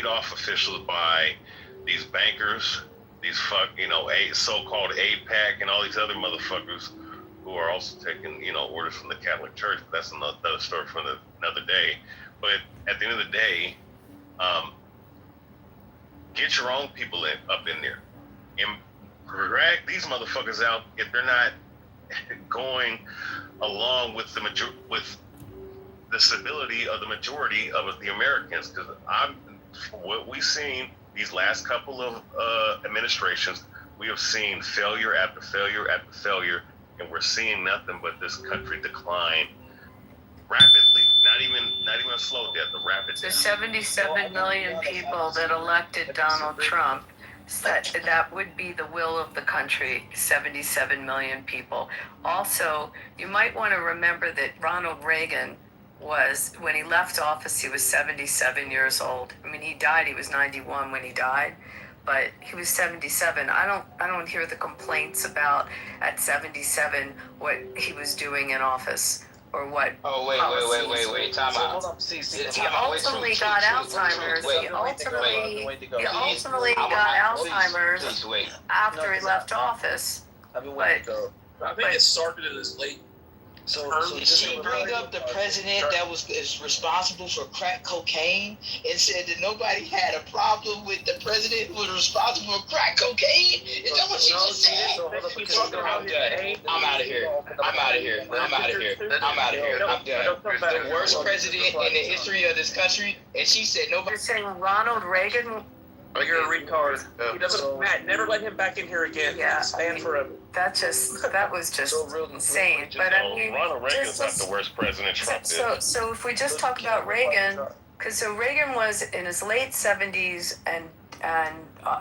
off officials by these bankers, these so-called APAC and all these other motherfuckers who are also taking, orders from the Catholic Church. But that's another story for another day. But at the end of the day, get your own people up in there and drag these motherfuckers out if they're not going along with the stability of the majority of the Americans. Because what we've seen these last couple of administrations, we have seen failure after failure after failure, and we're seeing nothing but this country decline rapidly. Not even a slow death, a rapid death. The 77 million people that elected Donald Trump, that would be the will of the country, 77 million people. Also, you might want to remember that Ronald Reagan when he left office, he was 77 years old. I mean, he died, he was 91 when he died, but he was 77. I don't hear the complaints about at 77 what he was doing in office. Or what? Oh, wait, time out. He ultimately got Alzheimer's. He ultimately got Alzheimer's after he left office. I think it started in his late. So did she bring up the president that is responsible for crack cocaine and said that nobody had a problem with the president who was responsible for crack cocaine? Is that what she just said? I'm done. I'm out of here. I'm done. The worst president in the history of this country, and she said nobody. You're saying Ronald Reagan? Oh, you're a retard. He doesn't. Matt, never let him back in here again. Yeah, stand forever. That was just insane. But I mean, Ronald Reagan's not the worst president Trump did. So if we just talk about Reagan, because Reagan was in his late 70s and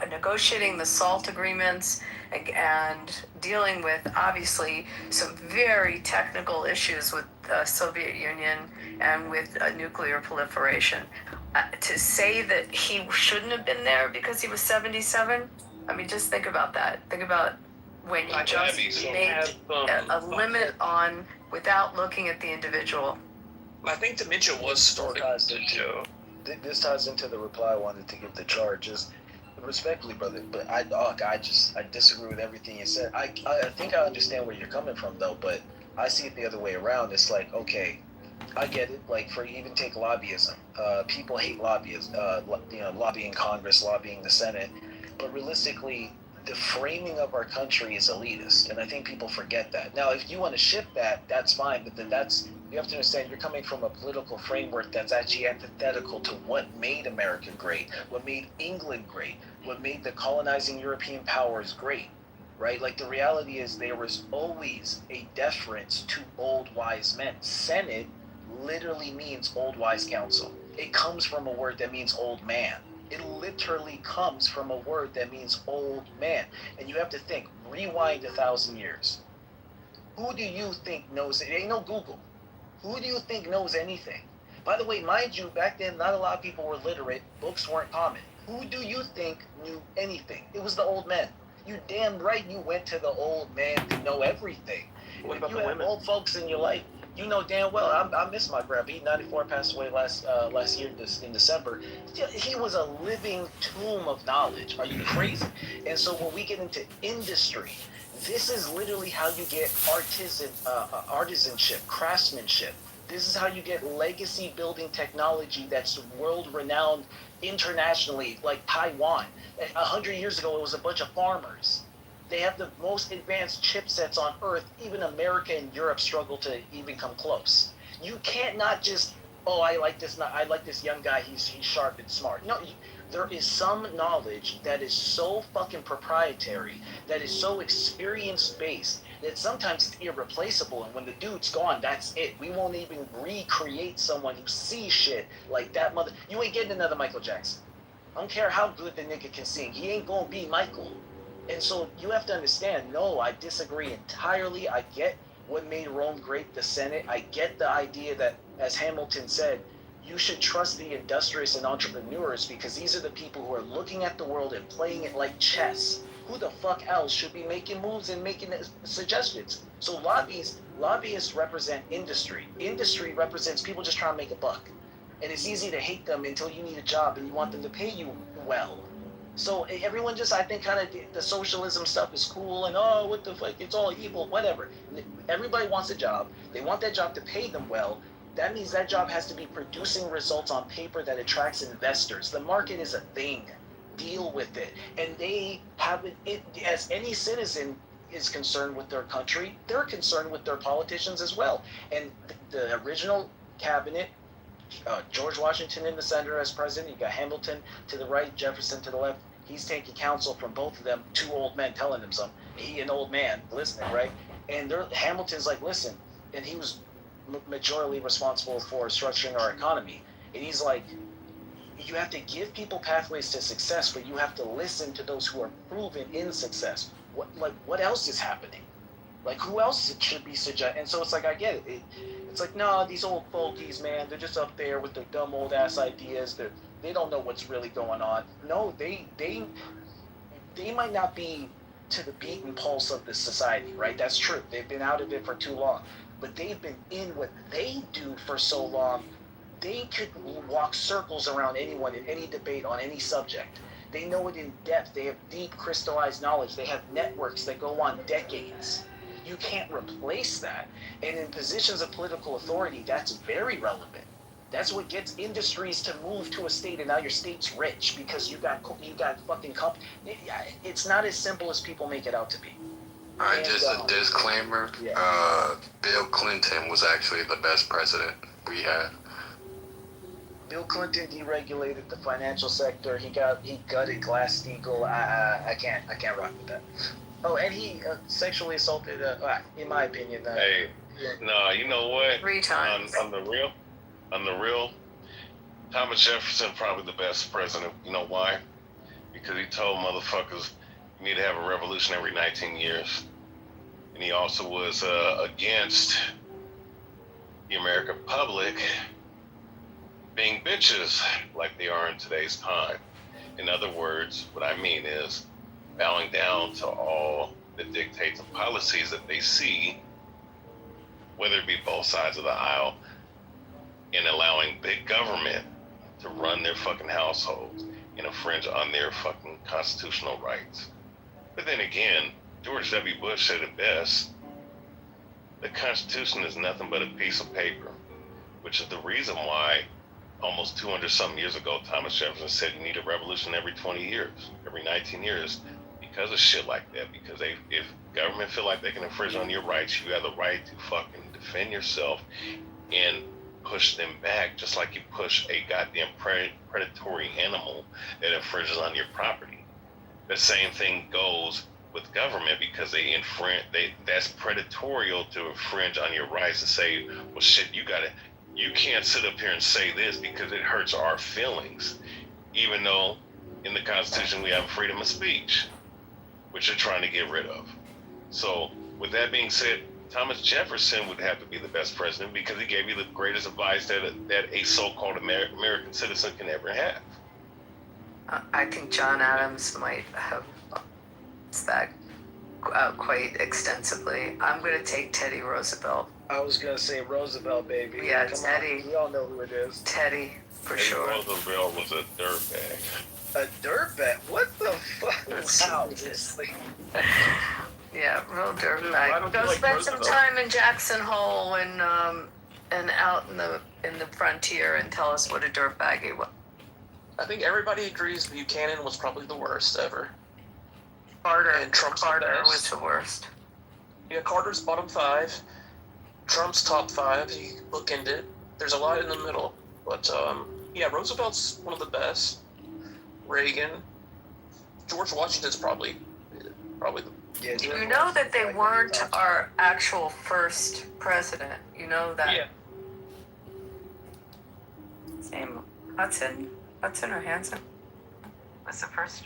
negotiating the SALT agreements and dealing with obviously some very technical issues with the Soviet Union and with nuclear proliferation. To say that he shouldn't have been there because he was 77, I mean, just think about that. Think about when you just made a limit on without looking at the individual. I think dementia was starting. This ties into the reply I wanted to give the charges. Respectfully, brother, but I disagree with everything you said. I think I understand where you're coming from, though, but I see it the other way around. It's like, okay, I get it. Like, for even take lobbyism. People hate lobbyism, lobbying Congress, lobbying the Senate. But realistically, the framing of our country is elitist, and I think people forget that. Now, if you want to shift that, that's fine, but then you have to understand you're coming from a political framework that's actually antithetical to what made America great, what made England great, what made the colonizing European powers great, right? Like, the reality is there was always a deference to old wise men. Senate literally means old wise counsel. It comes from a word that means old man. It literally comes from a word that means old man. And you have to think, rewind 1,000 years. Who do you think knows it? Ain't no Google. Who do you think knows anything? By the way, mind you, back then, not a lot of people were literate. Books weren't common. Who do you think knew anything? It was the old men. You damn right you went to the old man to know everything. What If about you the have women? old folks in your life, you know damn well. I miss my grandpa. He 94, passed away last year in December. He was a living tomb of knowledge. Are you crazy? And so when we get into industry, this is literally how you get artisanship, craftsmanship. This is how you get legacy building technology that's world renowned internationally, like Taiwan. 100 years ago, it was a bunch of farmers. They have the most advanced chipsets on Earth. Even America and Europe struggle to even come close. You can't not just, I like this young guy. He's sharp and smart. No, there is some knowledge that is so fucking proprietary, that is so experience-based, that sometimes it's irreplaceable. And when the dude's gone, that's it. We won't even recreate someone who sees shit like that mother. You ain't getting another Michael Jackson. I don't care how good the nigga can sing. He ain't gonna be Michael. And so you have to understand, no, I disagree entirely. I get what made Rome great, the Senate. I get the idea that, as Hamilton said, you should trust the industrious and entrepreneurs, because these are the people who are looking at the world and playing it like chess. Who the fuck else should be making moves and making suggestions? So lobbyists represent industry. Industry represents people just trying to make a buck. And it's easy to hate them until you need a job and you want them to pay you well. So everyone just, I think, kind of the socialism stuff is cool and oh, what the fuck, it's all evil, whatever. Everybody wants a job. They want that job to pay them well. That means that job has to be producing results on paper that attracts investors. The market is a thing. Deal with it. And they have it, as any citizen is concerned with their country, they're concerned with their politicians as well. And the original cabinet, George Washington in the center as president, you got Hamilton to the right, Jefferson to the left. He's taking counsel from both of them, two old men telling him something. He, an old man, listening, right? And Hamilton's like, listen, and he was majorly responsible for structuring our economy. And he's like, you have to give people pathways to success, but you have to listen to those who are proven in success. What else is happening? Like, who else should be suggest? And so it's like, I get it. It's like, no, these old folkies, man, they're just up there with their dumb old ass ideas. They don't know what's really going on. No, they might not be to the beaten pulse of the society, right? That's true. They've been out of it for too long. But they've been in what they do for so long, they could walk circles around anyone in any debate on any subject. They know it in depth. They have deep crystallized knowledge. They have networks that go on decades. You can't replace that. And in positions of political authority, that's very relevant. That's what gets industries to move to a state, and now your state's rich because you got fucking company. It's not as simple as people make it out to be. All right, just a disclaimer. Yeah. Bill Clinton was actually the best president we had. Bill Clinton deregulated the financial sector. He gutted Glass-Steagall. I can't rock with that. Oh, and he sexually assaulted. In my opinion. Hey, no, you know what? 3 times. On the real, Thomas Jefferson probably the best president. You know why? Because he told motherfuckers you need to have a revolution every 19 years, and he also was against the American public being bitches like they are in today's time. In other words, what I mean is bowing down to all the dictates and policies that they see, whether it be both sides of the aisle, and allowing big government to run their fucking households and infringe on their fucking constitutional rights. But then again, George W. Bush said it best: the Constitution is nothing but a piece of paper, which is the reason why almost 200-something years ago, Thomas Jefferson said you need a revolution every 20 years, every 19 years, because of shit like that. Because if government feel like they can infringe on your rights, you have the right to fucking defend yourself and push them back, just like you push a goddamn predatory animal that infringes on your property. The same thing goes with government, because that's predatorial to infringe on your rights and say, well, shit, you can't sit up here and say this because it hurts our feelings, even though in the Constitution we have freedom of speech, which you're trying to get rid of. So with that being said, Thomas Jefferson would have to be the best president because he gave you the greatest advice that a so-called American citizen can ever have. I think John Adams might have that quite extensively. I'm going to take Teddy Roosevelt. I was gonna say Roosevelt, baby. Yeah, Come Teddy. on. We all know who it is. Teddy, for sure. Roosevelt was a dirtbag. A dirtbag? What the fuck? Wow, Yeah, real Why dirtbag. don't Go you like spend some Roosevelt? time in Jackson Hole and out in the frontier and tell us what a dirtbag he was. I think everybody agrees Buchanan was probably the worst ever. Carter And Trump's the Carter best. was the worst. Yeah, Carter's bottom 5. Trump's top 5. You bookend it. There's a lot in the middle. But, yeah, Roosevelt's one of the best. Reagan. George Washington's probably the... Yeah, Do you know that they weren't our actual first president? You know that? Yeah. Same. Hudson or Hanson was the first.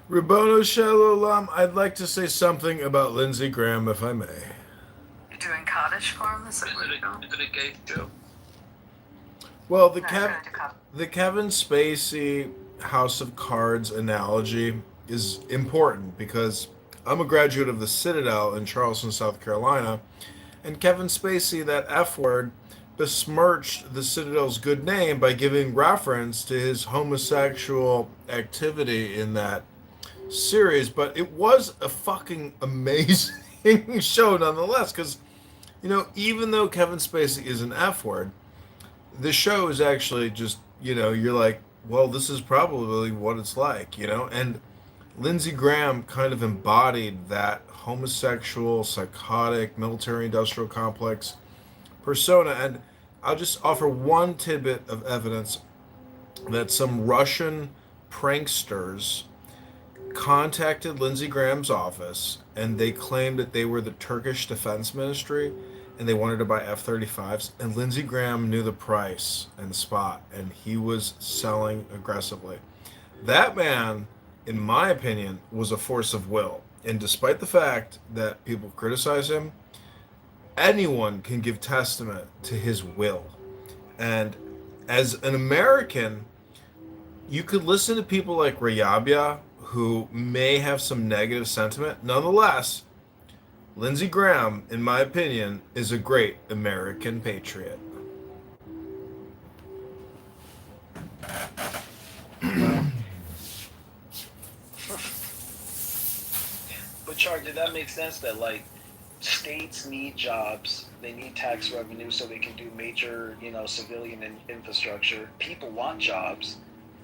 Rabboni Shalom, I'd like to say something about Lindsey Graham, if I may. You're doing cottage farm? Is it Is it a gay joke? Well, the Kevin Spacey House of Cards analogy is important because I'm a graduate of the Citadel in Charleston, South Carolina, and Kevin Spacey, that F word, besmirched the Citadel's good name by giving reference to his homosexual activity in that series, but it was a fucking amazing show nonetheless, because, even though Kevin Spacey is an F word, the show is actually just, you're like, well, this is probably what it's like, and Lindsey Graham kind of embodied that homosexual, psychotic, military industrial complex persona. And I'll just offer one tidbit of evidence that some Russian pranksters contacted Lindsey Graham's office and they claimed that they were the Turkish Defense Ministry and they wanted to buy F-35s, and Lindsey Graham knew the price and the spot and he was selling aggressively. That man, in my opinion, was a force of will. And despite the fact that people criticize him, anyone can give testament to his will. And as an American, you could listen to people like Rayabia, who may have some negative sentiment. Nonetheless, Lindsey Graham, in my opinion, is a great American patriot. But Char, did that make sense that like states need jobs, they need tax revenue so they can do major, civilian infrastructure. People want jobs.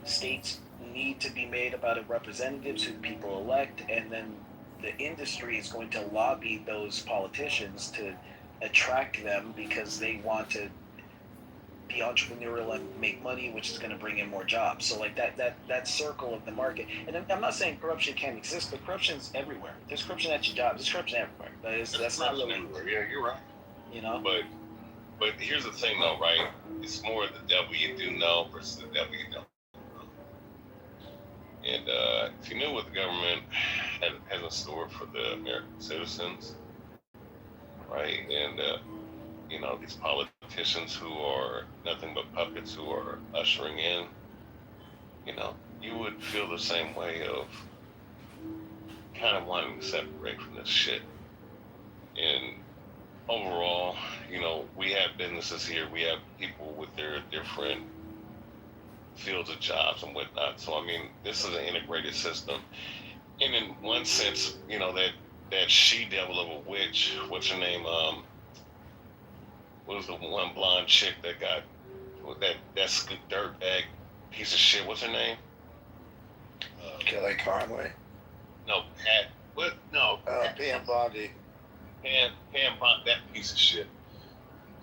States need to be made about representatives who people elect, and then the industry is going to lobby those politicians to attract them because they want to be entrepreneurial and make money, which is going to bring in more jobs. So like that circle of the market. And I'm not saying corruption can't exist, but corruption's everywhere. There's corruption at your job. There's corruption everywhere. That's not really everywhere. Yeah, you're right. But here's the thing, though, right? It's more the devil you do know versus the devil you don't know. And if you knew what the government has in store for the American citizens, right? And these politicians who are nothing but puppets who are ushering in, you would feel the same way of kind of wanting to separate from this shit. And overall, we have businesses here, we have people with their different fields of jobs and whatnot. So, I mean, this is an integrated system. And in one sense, that she-devil of a witch, what's her name, what was the one blonde chick that got that dirtbag piece of shit? What's her name? Kelly Conway. No, Pat. What? No. Pam Bondi. Pam Bondi, that piece of shit.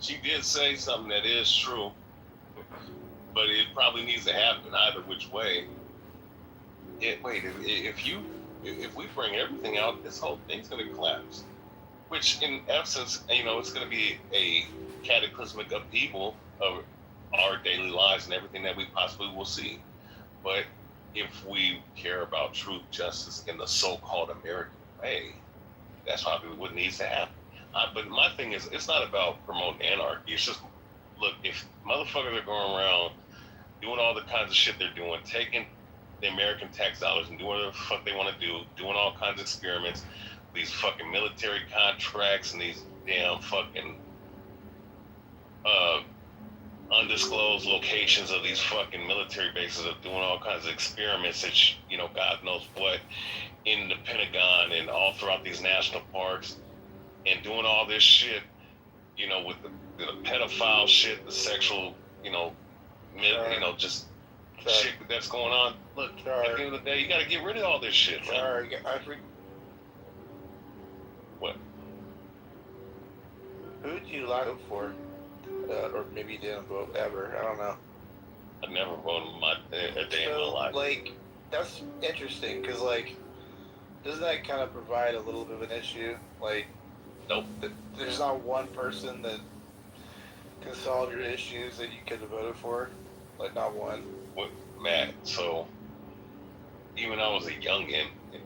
She did say something that is true, but it probably needs to happen either which way. If we bring everything out, this whole thing's gonna collapse. Which, in essence, it's going to be a cataclysmic upheaval of our daily lives and everything that we possibly will see. But if we care about truth, justice, in the so-called American way, that's probably what needs to happen. But my thing is, it's not about promoting anarchy. It's just, look, if motherfuckers are going around doing all the kinds of shit they're doing, taking the American tax dollars and doing whatever the fuck they want to do, doing all kinds of experiments, these fucking military contracts and these damn fucking undisclosed locations of these fucking military bases of doing all kinds of experiments that, God knows what, in the Pentagon and all throughout these national parks, and doing all this shit, with the pedophile shit, the sexual, just shit that's going on. Look, at the end of the day, you got to get rid of all this shit, man. What? Who did you line up for? Or maybe you didn't vote ever. I don't know. I never voted a day in my life. Like, that's interesting because, like, doesn't that kind of provide a little bit of an issue? Like, nope. There's not one person that can solve your issues that you could have voted for? Like, not one? Matt, so even I was a youngin' in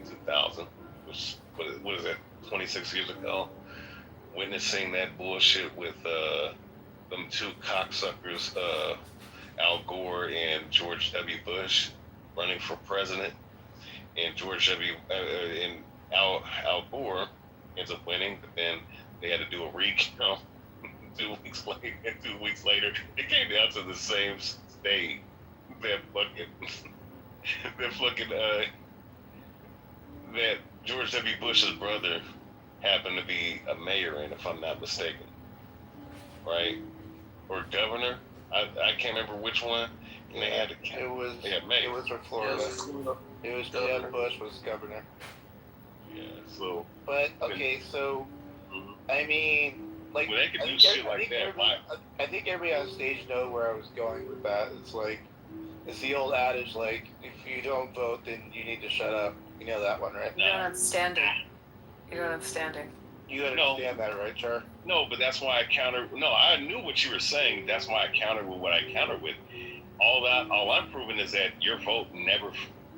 2000, which, what is it, 26 years ago, witnessing that bullshit with them two cocksuckers, Al Gore and George W. Bush, running for president, and Al Gore ends up winning, but then they had to do a recount 2 weeks later, and 2 weeks later, it came down to the same state that that George W. Bush's brother happened to be a mayor in, if I'm not mistaken, right? Or governor. I can't remember which one. And they had It was mayor. it was for Florida. It was Jeb Bush was governor. Yeah. So. But okay, so I mean, like, Well, they could do shit like that. Why? I think everybody on stage know where I was going with that. It's like, it's the old adage, like, if you don't vote, then you need to shut up. You know that one, right? You don't have standing. You don't have standing. You understand that, right, Char? No, but that's why I counter. No, I knew what you were saying. That's why I countered with what I countered with. All I'm proving is that your vote never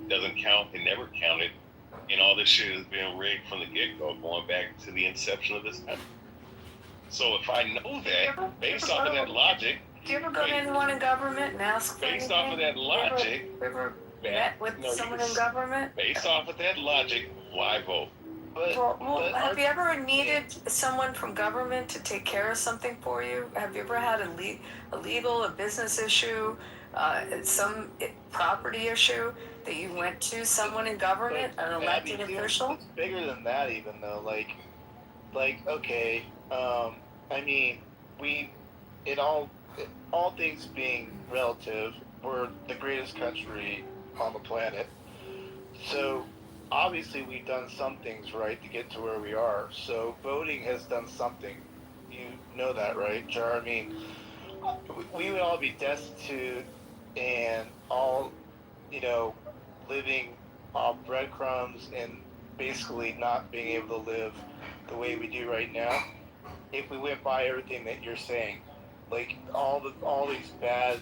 doesn't count. It never counted, and all this shit has been rigged from the get-go, going back to the inception of this country. So if I know that, based off of that logic, Do you ever go to anyone in government and ask for based anything? off of that logic, You ever met with someone in government? based off of that logic, why vote? Well, have you ever needed someone from government to take care of something for you? Have you ever had a legal, a business issue, some property issue that you went to someone in government, an elected official? It's bigger than that, even though, like okay, I mean, all things being relative, we're the greatest country on the planet. So obviously we've done some things right to get to where we are. So voting has done something. You know that, right, Jar? I mean, we would all be destitute and all, living off breadcrumbs and basically not being able to live the way we do right now if we went by everything that you're saying. Like all these bad,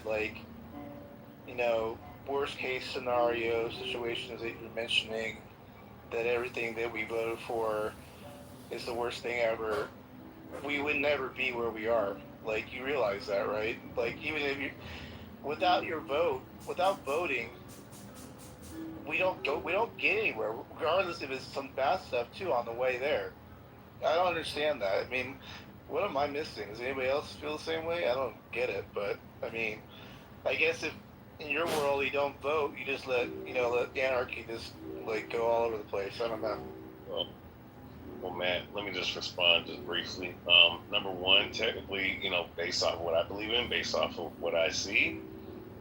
worst case scenario situations that you're mentioning, that everything that we voted for is the worst thing ever, we would never be where we are. Like, you realize that, right? Like, even if without voting, we don't get anywhere, regardless if it's some bad stuff too on the way there. I don't understand that. I mean, what am I missing? Does anybody else feel the same way? I don't get it, but I mean, I guess if in your world you don't vote, you just let anarchy just go all over the place. I don't know. Well, Matt, let me just respond just briefly. Number one, technically, based off of what I believe in, based off of what I see,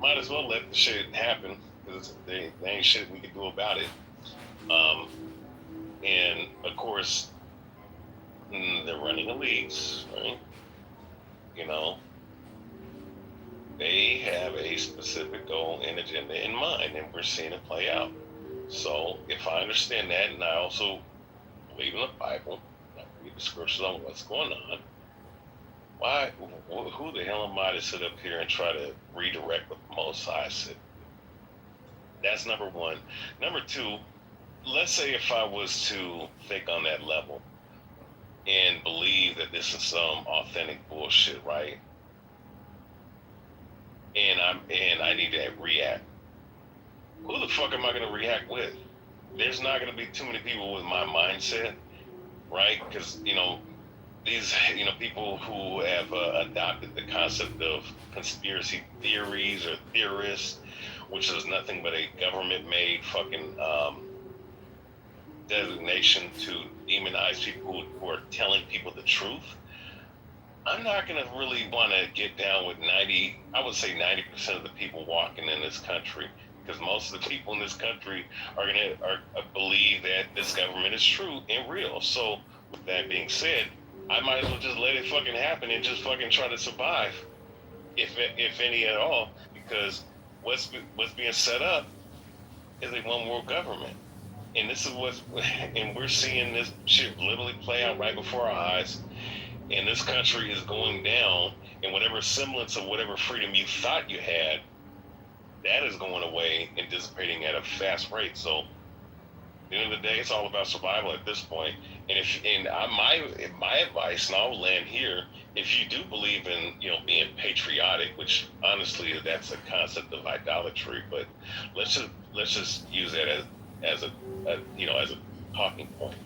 might as well let the shit happen, because there ain't shit we can do about it. And of course, they're running the leagues, right? They have a specific goal and agenda in mind, and we're seeing it play out. So if I understand that, and I also believe in the Bible, I read the scriptures on what's going on, who the hell am I to sit up here and try to redirect what the Most High said? That's number one. Number two, let's say if I was to think on that level and believe that this is some authentic bullshit, right? And I need to react. Who the fuck am I going to react with? There's not going to be too many people with my mindset, right? Because these people who have adopted the concept of conspiracy theories or theorists, which is nothing but a government-made fucking designation to demonize people who are telling people the truth. I'm not going to really want to get down with 90% of the people walking in this country, because most of the people in this country are believe that this government is true and real. So with that being said, I might as well just let it fucking happen and just fucking try to survive, if any at all, because what's being set up is a one world government. And this is and we're seeing this shit literally play out right before our eyes. And this country is going down, and whatever semblance of whatever freedom you thought you had, that is going away and dissipating at a fast rate. So at the end of the day, it's all about survival at this point. And my advice, and I'll land here, if you do believe in being patriotic, which honestly that's a concept of idolatry, but let's just use that as a talking point.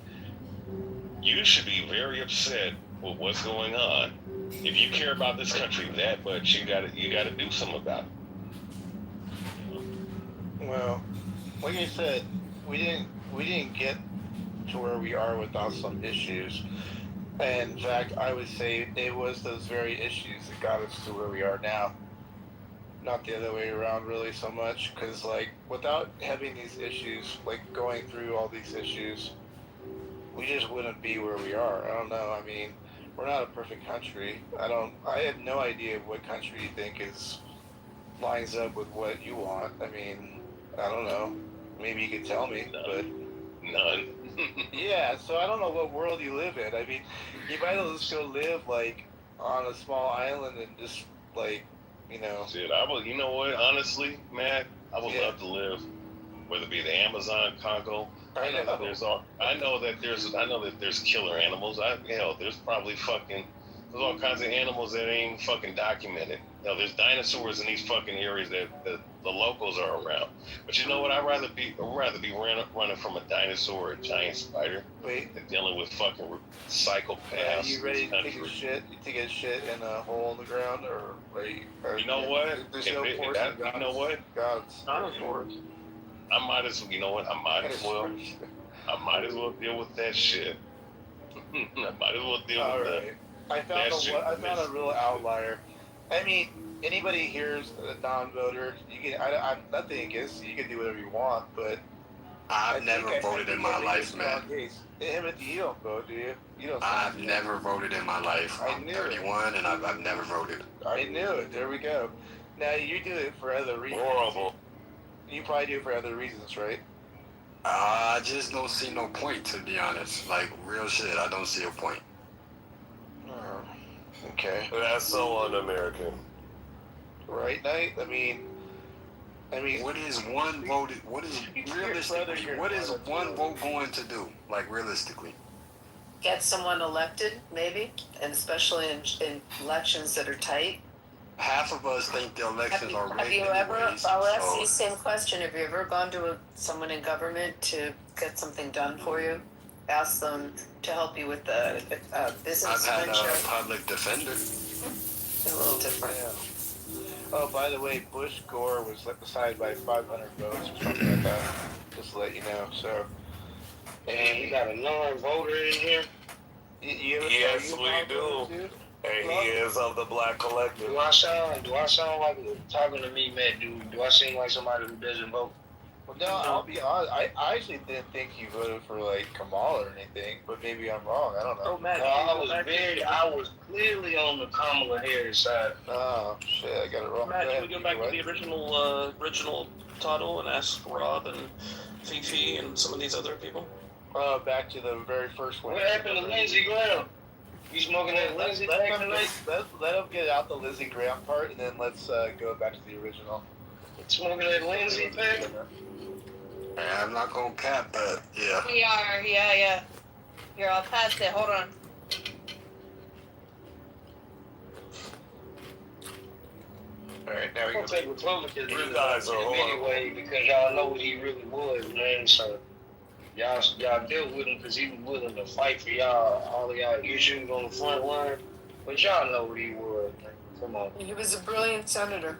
You should be very upset with what's going on if you care about this country that much, you gotta do something about it. Well, like I said, we didn't get to where we are without some issues. And in fact, I would say it was those very issues that got us to where we are now. Not the other way around, really, so much. Because, like, without having these issues, like going through all these issues, we just wouldn't be where we are. I don't know. I mean, we're not a perfect country. I have no idea what country you think lines up with what you want. I mean, I don't know. Maybe you could tell me, but None. yeah. So I don't know what world you live in. I mean, you might as well just go live like on a small island and just like, you know. Shit, you know what? Honestly, Matt, I would love to live, whether it be the Amazon, Congo. I know that there's killer animals. There's probably there's all kinds of animals that ain't fucking documented. There's dinosaurs in these fucking areas that the locals are around. But you know what? I'd rather be running from a dinosaur or a giant spider than dealing with fucking psychopaths. You ready to take a shit? You take a shit in a hole in the ground, or you know what? There's no force in you know what? God's Dinosaurs. I might as well deal with that shit. I might as well deal with that. I found a real outlier. I mean, anybody here's a non-voter. You can. I'm nothing against you. You can do whatever you want, but I've never voted in my life, man. You don't vote, do you? You don't. I've never voted in my life. I'm 31 and I've never voted. I knew it. There we go. Now you do it for other reasons. Horrible. You probably do it for other reasons, right? I just don't see no point, to be honest. Like, real shit, I don't see a point. Okay. That's so un-American. Right, Knight? I mean, what is one vote going to do? Like, realistically? Get someone elected, maybe, and especially in elections that are tight. Half of us think the elections are rigged. Have you ever, anyways, I'll ask you the same question, have you ever gone to someone in government to get something done for you? Ask them to help you with the business I've had venture. a public defender. It's a little different. Yeah. Oh, by the way, Bush Gore was decided by 500 votes or something like that. Just to let you know. So, and we got a non-voter in here. Yes, we do. And he is of the Black Collective. Do I sound like talking to me, Matt? Do I seem like somebody who doesn't vote? Well, no, I'll be honest. I actually didn't think you voted for like Kamala or anything, but maybe I'm wrong. I don't know. Oh, Matt. I was clearly on the Kamala Harris side. Oh shit, I got it wrong. Matt, should we go back to the original title and ask Rob and Fifi and some of these other people? Back to the very first one. What happened to Lindsey Graham? You smoking that Lindsey back tonight? Let him get out the Lindsey Graham part, and then let's go back to the original. Smoking that Lindsey back? I'm not gonna cap, but yeah. We are, yeah. You're all past it. Hold on. All right, now we I'm go. gonna take Republicans You really guys are anyway because y'all know what he really was, man. So y'all dealt with him because he was willing to fight for all of y'all issues on the front line. But y'all know what he was, man. Come on. He was a brilliant senator.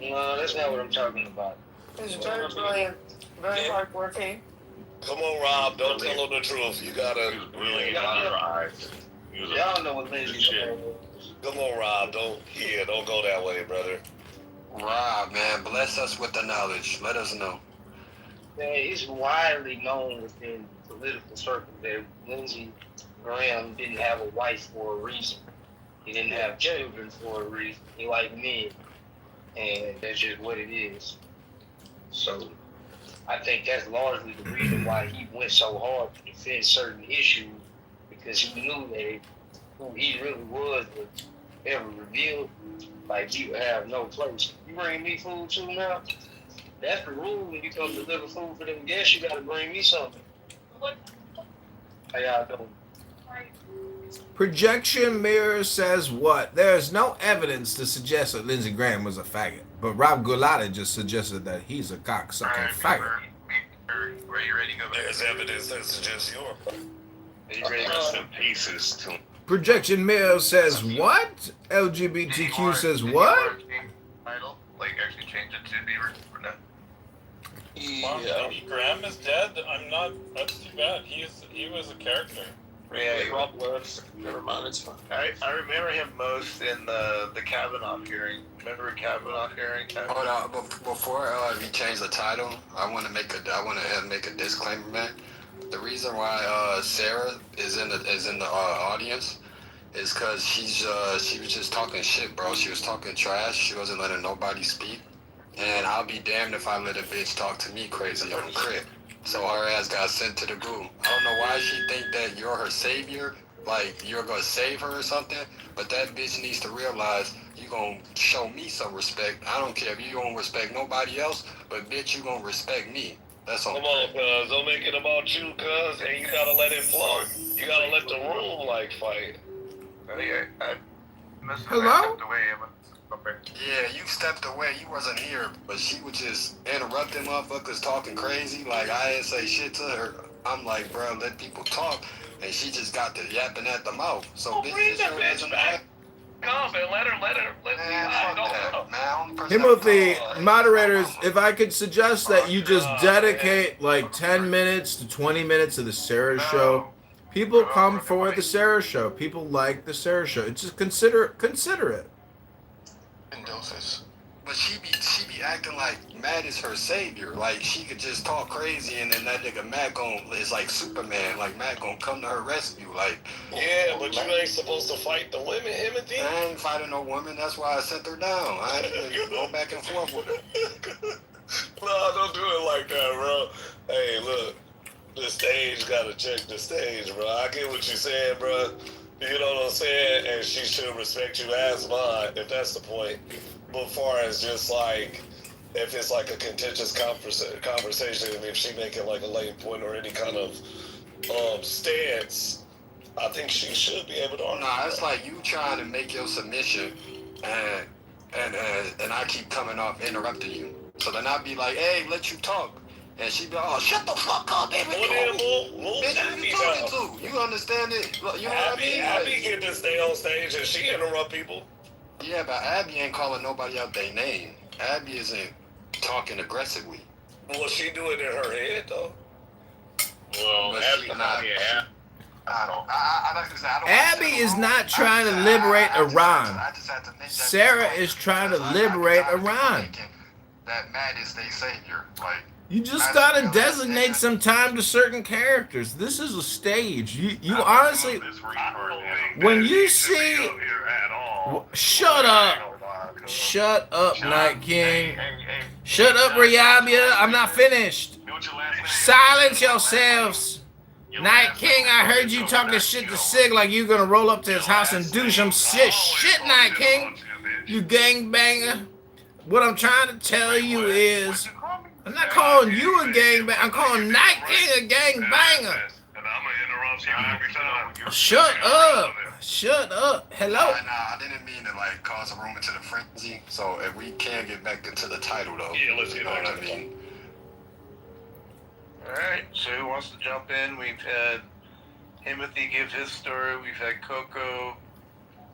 No, that's not what I'm talking about. He was very brilliant, very hardworking. Come on, Rob. Don't tell him the truth. You gotta. He was brilliant on your eyes. Y'all know what Lindsey Graham was. Come on, Rob. Don't go that way, brother. Rob, man, bless us with the knowledge. Let us know. Man, it's widely known within political circles that Lindsey Graham didn't have a wife for a reason. He didn't have children for a reason. He liked men. And that's just what it is. So I think that's largely the reason why he went so hard to defend certain issues, because he knew that who he really was ever revealed, like he would have no place. You bring me food too now? That's the rule when you come deliver food for them guests, you gotta bring me something. How y'all doing? Projection Mirror says what? There is no evidence to suggest that Lindsey Graham was a faggot, but Rob Gulati just suggested that he's a cocksucking faggot. Are you ready to go back? There's evidence that suggests you're. Are you ready to Rest in pieces to Projection Mail says what? LGBTQ says what? Title, like actually change it to be for now. Yeah. Graham is dead. I'm not. That's too bad. He was a character. Yeah, Rob left. Never mind, it's fine. I remember him most in the Kavanaugh hearing. Remember Kavanaugh hearing? Hold on, before we change the title, I want to make a disclaimer, man. The reason why Sarah is in the audience is because she was just talking shit, bro. She was talking trash. She wasn't letting nobody speak. And I'll be damned if I let a bitch talk to me crazy on crib. So her ass got sent to the goo. I don't know why she think that you're her savior, like you're gonna save her or something. But that bitch needs to realize you gonna show me some respect. I don't care if you don't respect nobody else, but bitch, you gonna respect me. That's all. Come on, cuz. Don't make it about you, cuz. And you gotta let it flow. You gotta let the room, like, fight. Hello? Yeah, you stepped away. You wasn't here, but she was just interrupting motherfuckers talking crazy. Like I didn't say shit to her. I'm like, bro, let people talk, and she just got to yapping at the mouth. So Bring that bitch back. Come and let her. Timothy, moderators, if I could suggest that you just dedicate like 10 minutes to 20 minutes of the Sarah Show. People come for the Sarah Show. People like the Sarah Show. It's just consider it. But she be acting like Matt is her savior. Like she could just talk crazy, and then that nigga Matt is like Superman. Like Matt gonna come to her rescue. Like yeah, but you ain't supposed to fight the women, Timothy. I ain't fighting no woman. That's why I sent her down. I ain't even go back and forth with her. No, don't do it like that, bro. Hey, look, the stage gotta check the stage, bro. I get what you're saying, bro. You know what I'm saying? And she should respect you as mine, if that's the point. But far as just like, if it's like a contentious conversation, if she making like a late point or any kind of stance, I think she should be able to argue. Nah, it's like you trying to make your submission, and I keep coming off interrupting you. So then I be like, hey, let you talk. And she be like, oh, shut the fuck up, baby. Bitch, who you talking to? You understand it? You know what I mean? Abby get to stay on stage and she interrupt people. Yeah, but Abby ain't calling nobody out their name. Abby isn't talking aggressively. Well, she do it in her head, though. Well, But Abby she not. Yeah. Abby is not trying to liberate Iran. Sarah is trying to liberate Iran. That Matt is their savior. Like, You just gotta designate some time to certain characters. This is a stage. You honestly, when you see, shut up, Night King. Shut up, Rayabia. I'm not finished. Silence yourselves. Night King, I heard you talking shit to Sig like you gonna roll up to his house and do some shit, Night King. You gangbanger. What I'm trying to tell you is, I'm not calling you a gangbanger. I'm calling Night King a gangbanger. Shut up. Shut up. Hello. Nah, I didn't mean to like cause a rumor to the frenzy. So if we can get back into the title though, Yeah, let's you get know back what I to the mean. Alright, so who wants to jump in? We've had Timothy give his story, we've had Coco,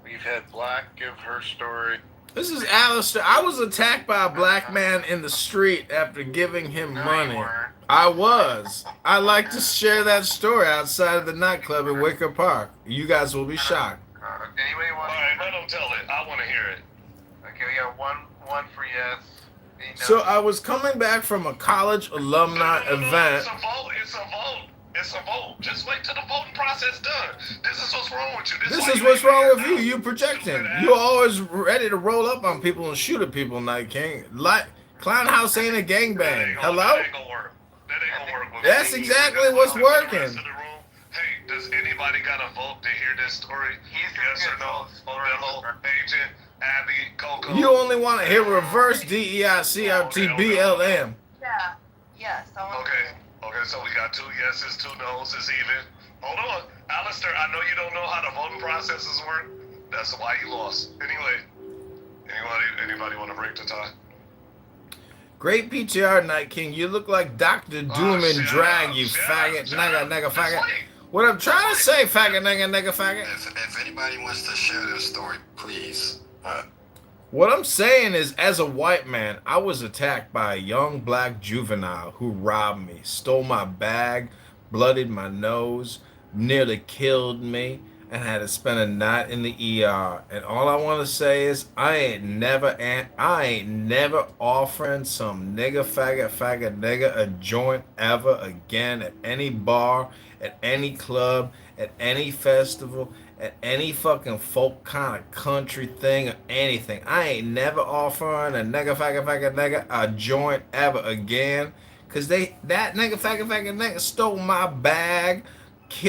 we've had Black give her story. This is Alistair. I was attacked by a black man in the street after giving him money. I was. I like to share that story outside of the nightclub in Wicker Park. You guys will be shocked. Anybody want Alright, let them tell it. I want to hear it. Okay, we got one for yes. So I was coming back from a college alumni event. It's a vote. It's a vote. Just wait till the voting process done. This is what's wrong with you. This is what's wrong with you. You projecting. You're always ready to roll up on people and shoot at people, Night King. Like, Clown House ain't a gangbang. Hello? That ain't gonna work. That ain't gonna work with That's me. exactly what's working. Hey, does anybody got a vote to hear this story? Yes or no? Modelo, Agent, Abby, Coco. You only want to hear reverse DEICRTBLM. Yeah. Yes. I want Okay, so we got 2 yeses, 2 nos. It's even. Hold on. Alistair, I know you don't know how the voting processes work. That's why you lost. Anyway, anybody want to break the tie? Great PTR, Night King. You look like Dr. Doom in drag, you faggot. Nigga, faggot. What I'm trying to say, faggot, nigga, faggot. If anybody wants to share their story, please. What I'm saying is, as a white man, I was attacked by a young black juvenile who robbed me, stole my bag, bloodied my nose, nearly killed me, and had to spend a night in the ER. And all I want to say is, I ain't never offering some nigga, faggot, nigga a joint ever again at any bar, at any club, at any festival, at any fucking folk kind of country thing or anything. I ain't never offering a nigga, faggot, nigga a joint ever again. Cause that nigga, faggot, nigga stole my bag,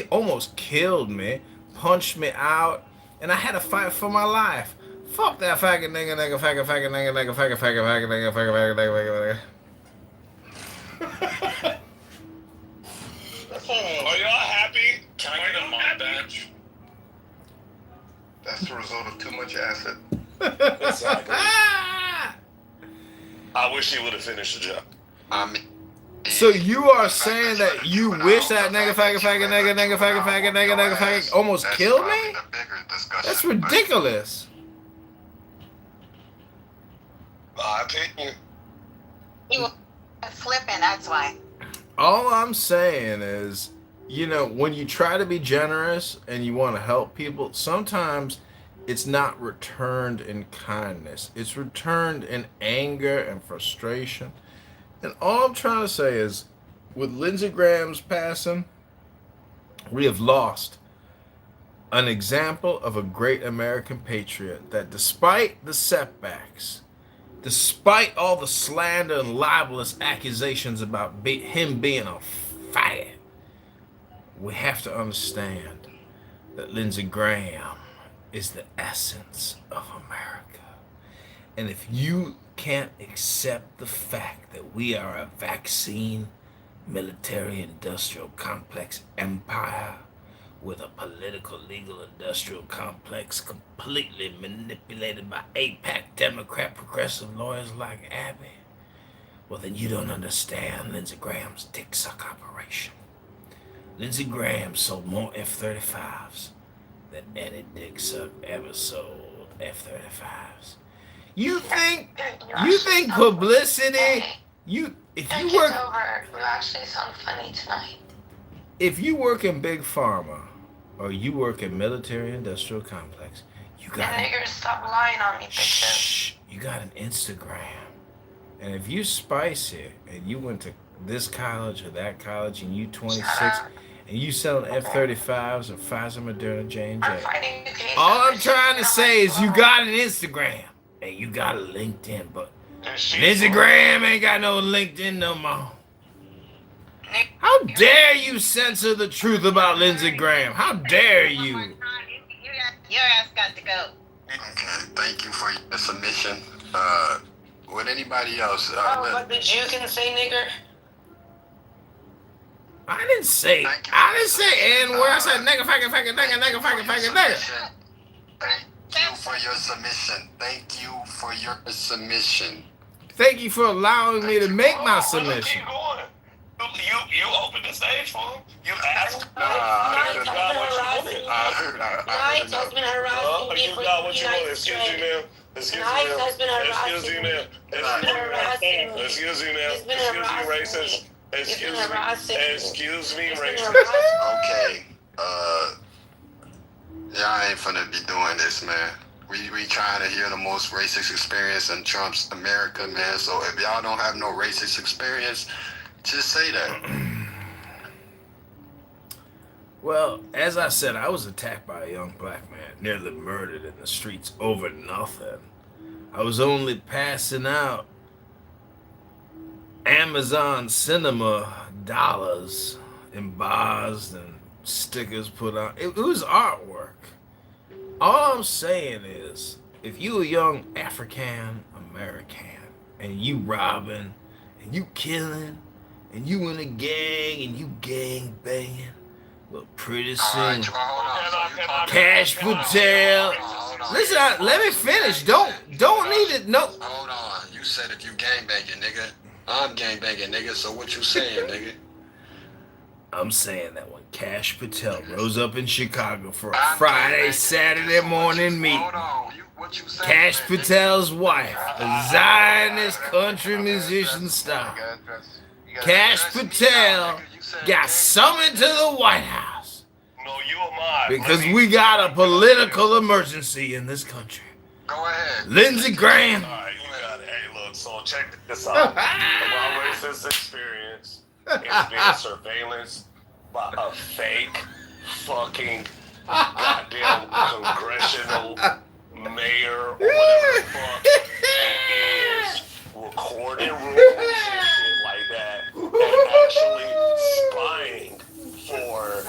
almost killed me, punched me out, and I had to fight for my life. Fuck that faggot, nigga, faggot, nigga, faggot, nigga. Okay. Are y'all happy? Can I get a mod badge? That's the result of too much acid. Exactly. I wish he would have finished the job. So you are saying that you wish that nigga, faggot, nigga, almost killed me? That's ridiculous. My opinion. You were flipping, that's why. All I'm saying is, you know, when you try to be generous and you want to help people, sometimes it's not returned in kindness. It's returned in anger and frustration. And all I'm trying to say is, with Lindsey Graham's passing, we have lost an example of a great American patriot that despite the setbacks, despite all the slander and libelous accusations about him being a faggot, we have to understand that Lindsey Graham is the essence of America. And if you can't accept the fact that we are a vaccine, military, industrial complex empire with a political, legal, industrial complex completely manipulated by APAC Democrat progressive lawyers like Abby, well then you don't understand Lindsey Graham's dick suck operation. Lindsey Graham sold more F-35s than any dick suck ever sold F-35s. You think publicity? If you work, You actually sound funny tonight. if you work in big pharma or you work in military industrial complex, you got Nigger, stop lying on me, bitches. shh, you got an Instagram, and if you spicy and you went to this college or that college and you 26 and you selling F-35s or Pfizer, Moderna, J&J, all I'm trying to say is you got an Instagram and you got a LinkedIn, but Lindsey Graham ain't got no LinkedIn no more. How dare you censor the truth about Lindsey Graham? How dare you? Your ass got to go. Okay, thank you for your submission. Would anybody else? But you can say nigger? I didn't say N-word. I said nigga, faggot, nigga. Thank you for your submission. Thank you for your submission. Thank you for allowing me to make my submission. Keep going. You opened the stage for him. You asked. I You got what you wanted. heard has been harassing me You for got what you wanted. United Excuse me, Straight. ma'am. Excuse me, Nice ma'am. has been Excuse harassing me, ma'am. me. Excuse me, ma'am. He's been Excuse me, harassing racist. me. Excuse me, He's been racist. harassing me. Okay. Y'all ain't finna be doing this, man. We trying to hear the most racist experience in Trump's America, man. So if y'all don't have no racist experience, just say that. Well, as I said, I was attacked by a young black man, nearly murdered in the streets over nothing. I was only passing out Amazon Cinema dollars in bars and stickers put on. It was artwork. All I'm saying is, if you a young African American and you robbing and you killing and you in a gang and you gang banging, well, pretty soon, Cash Patel. Listen, let me finish. Don't need it. No. Hold on. You said if you gangbanging, nigga. I'm gangbanging, nigga. So what you saying, nigga? I'm saying that when Cash Patel rose up in Chicago for a Friday, Saturday morning meeting, Cash Patel's wife, a Zionist country musician star, Cash Patel got summoned to the White House No, you am I. because we got a political emergency in this country. Go ahead. Lindsey Graham. All right, you got it. Hey, look, so check this out. My racist experience is being surveillance by a fake fucking goddamn congressional mayor or whatever the fuck he is, recording rooms and shit like that, and actually spying for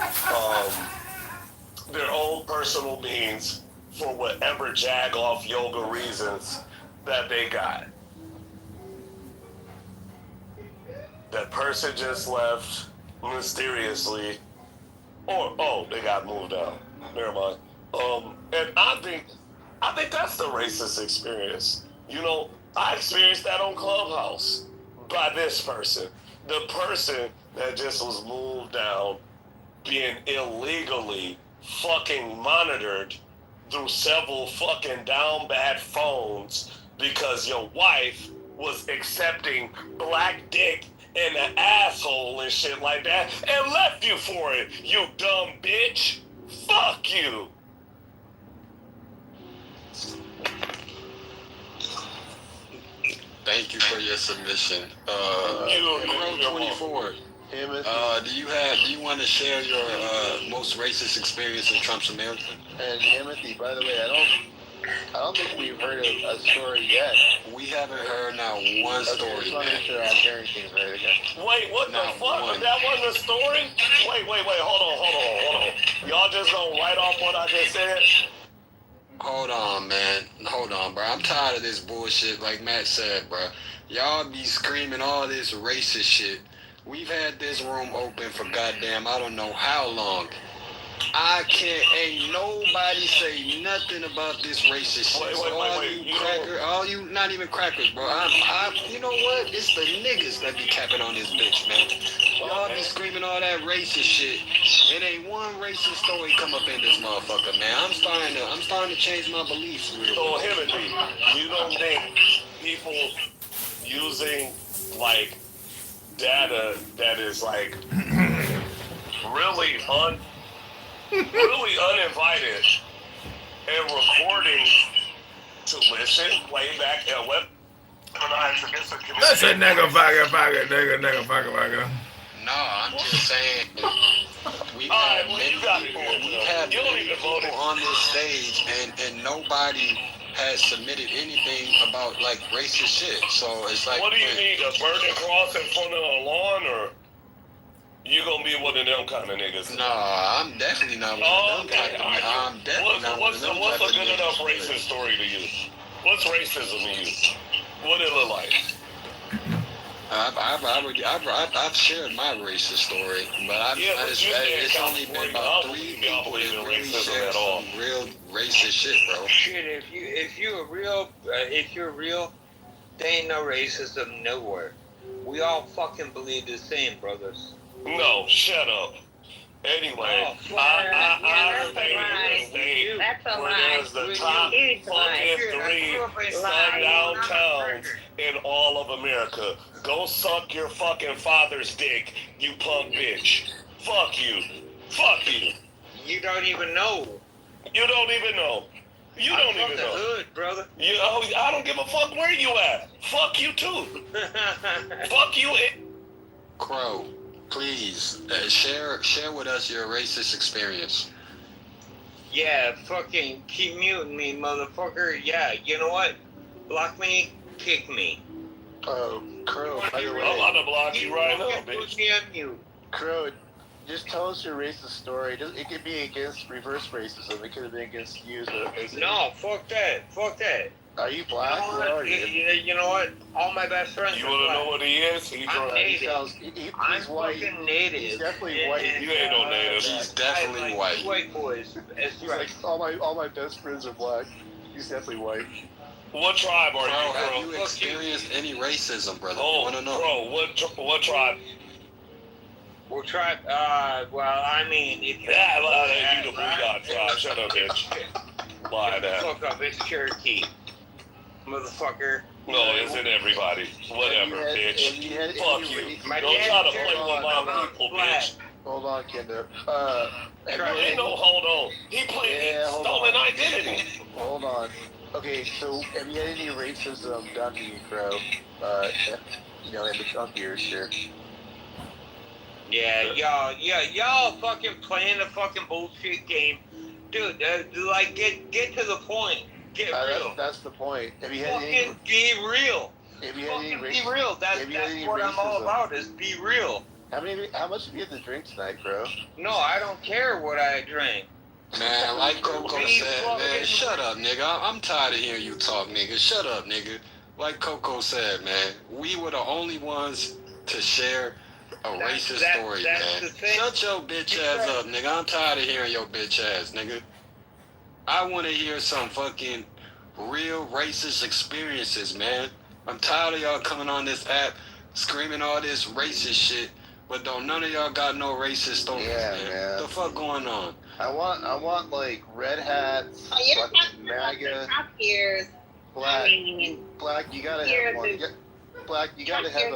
their own personal means for whatever jag-off yoga reasons that they got. That person just left mysteriously, or they got moved out. Never mind. And I think that's the racist experience. You know, I experienced that on Clubhouse by this person. The person that just was moved down, being illegally fucking monitored through several fucking down bad phones because your wife was accepting black dick in the asshole and shit like that and left you for it, you dumb bitch. Fuck you. Thank you for your submission. You're Crow 24. Do you want to share your most racist experience in Trump's America? And Timothy, by the way, I don't think we've heard a story yet. We haven't heard not one story. I just want to make sure I'm hearing things right again. Wait, what the fuck? One. That wasn't a story? Wait, hold on. Y'all just gonna write off what I just said? Hold on, man. Hold on, bro. I'm tired of this bullshit, like Matt said, bro. Y'all be screaming all this racist shit. We've had this room open for goddamn I don't know how long. Ain't nobody say nothing about this racist shit. All you not even crackers, bro. You know what? It's the niggas that be capping on this bitch, man. Y'all be screaming all that racist shit. It ain't one racist story come up in this motherfucker, man. I'm starting to change my beliefs real So, quick. Timothy, you don't think people using, like, data that is, like, really uninvited and recording to listen, play back, and That's a nigga fucker. No, I'm just saying we've had many people on this stage and nobody has submitted anything about like racist shit. So it's like, what do you need, a burning cross in front of a lawn, or you gonna be one of them kind of niggas? No, I'm definitely not one of them type of niggas. I'm definitely not one of them type of What's a good enough niggas. racist story to you? What's racism to you? What it look like? I've shared my racist story, but it's only been about 3 people that really shared some real racist shit, bro. Shit, if you're real, there ain't no racism nowhere. We all fucking believe the same, brothers. No, shut up. Anyway, I stay in a state where there's the top fucking 3 sundown towns in all of America. Go suck your fucking father's dick, you punk bitch. Fuck you. Fuck you. You don't even know. You don't even know. You I'm don't from even the know. hood, brother. I don't give a fuck where you at. Fuck you too. Fuck you. Crow, please share with us your racist experience. Yeah, fucking keep muting me, motherfucker. Yeah, you know what? Block me, kick me. Crow, by the way, I'm about to block you right now, Fucking bitch. put me on mute. Crow, just tell us your racist story. It could be against reverse racism. It could have been against you. No, fuck that. Fuck that. Are you black? You know Where are what? you? You know what? All my best friends You are wanna black. know what he is? He native. he's I'm white. fucking native. He's definitely white. You ain't no native. He's definitely I like white. White boys. That's He's right. like all my best friends are black. He's definitely white. What tribe are Bro, you, have bro? you experienced any racism, brother? Oh, I want to know. bro, what tribe? We'll try. Well, I mean, if you. Yeah, you the Booyah tribe. Shut up, bitch. Lie that. Fuck up, it's Cherokee. Motherfucker. No, isn't everybody. Whatever, bitch. Fuck you. My Don't dad try to cares play with my people, bitch. Hold on, Kinder. Ain't no hold on. He played stolen identity. Hold on. Okay, so have you had any racism done to you, Crow? In the Trump years here. Yeah, y'all fucking playing the fucking bullshit game. Dude, like, get to the point. Get real. That's the point. Have you had Fucking be real. Have you had any Fucking be real. That's what I'm all about, is be real. How much have you had to drink tonight, Crow? No, I don't care what I drink. Man, like Coco said, man, shut up, nigga. I'm tired of hearing you talk, nigga. Shut up, nigga. Like Coco said, man, we were the only ones to share a racist story, man. Shut your bitch ass up, nigga. I'm tired of hearing your bitch ass, nigga. I want to hear some fucking real racist experiences, man. I'm tired of y'all coming on this app screaming all this racist shit, but don't none of y'all got no racist stories, man. What the fuck going on? I want like red hats, fucking MAGA, black. You gotta have one. Black, you gotta have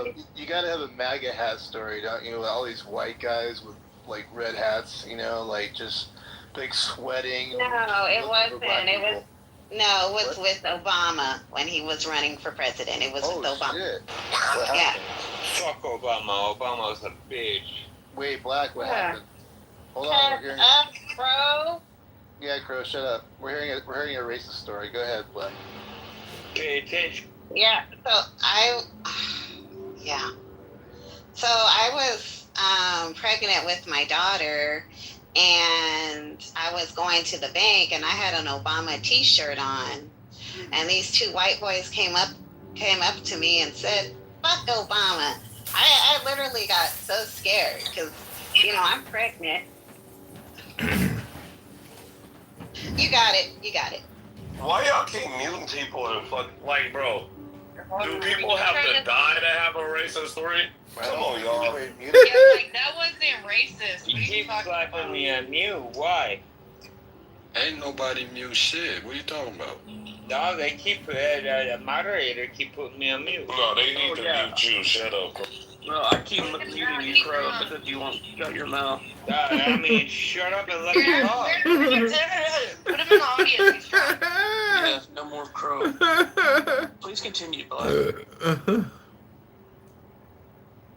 a MAGA hat story, don't you? All these white guys with like red hats, like just big sweating. No, it wasn't. It was with Obama when he was running for president. It was with Obama. Shit. Yeah. Fuck Obama. Obama's a bitch. Wait, Black, what happened? Hold on, we're hearing. Crow. Yeah, Crow, shut up. We're hearing a racist story. Go ahead, Black. Pay attention. Yeah. So I was pregnant with my daughter, and I was going to the bank, and I had an Obama T-shirt on, and these two white boys came up to me and said, "Fuck Obama." I literally got so scared because I'm pregnant. You got it. Why y'all keep muting people and fuck, like, bro? Do people have to die to have a racist story? Come on, y'all. Yeah, like, that wasn't racist. You keep slapping me on mute. Why? Ain't nobody mute shit. What are you talking about? No, they keep, the moderator keep putting me on mute. No, they need to mute you. Shut up. No, I keep muting you, Crow, because you won't shut your mouth. I mean, shut up and let me talk. Put him in the audience. He's trying. Yeah, no more Crow. Please continue, Black.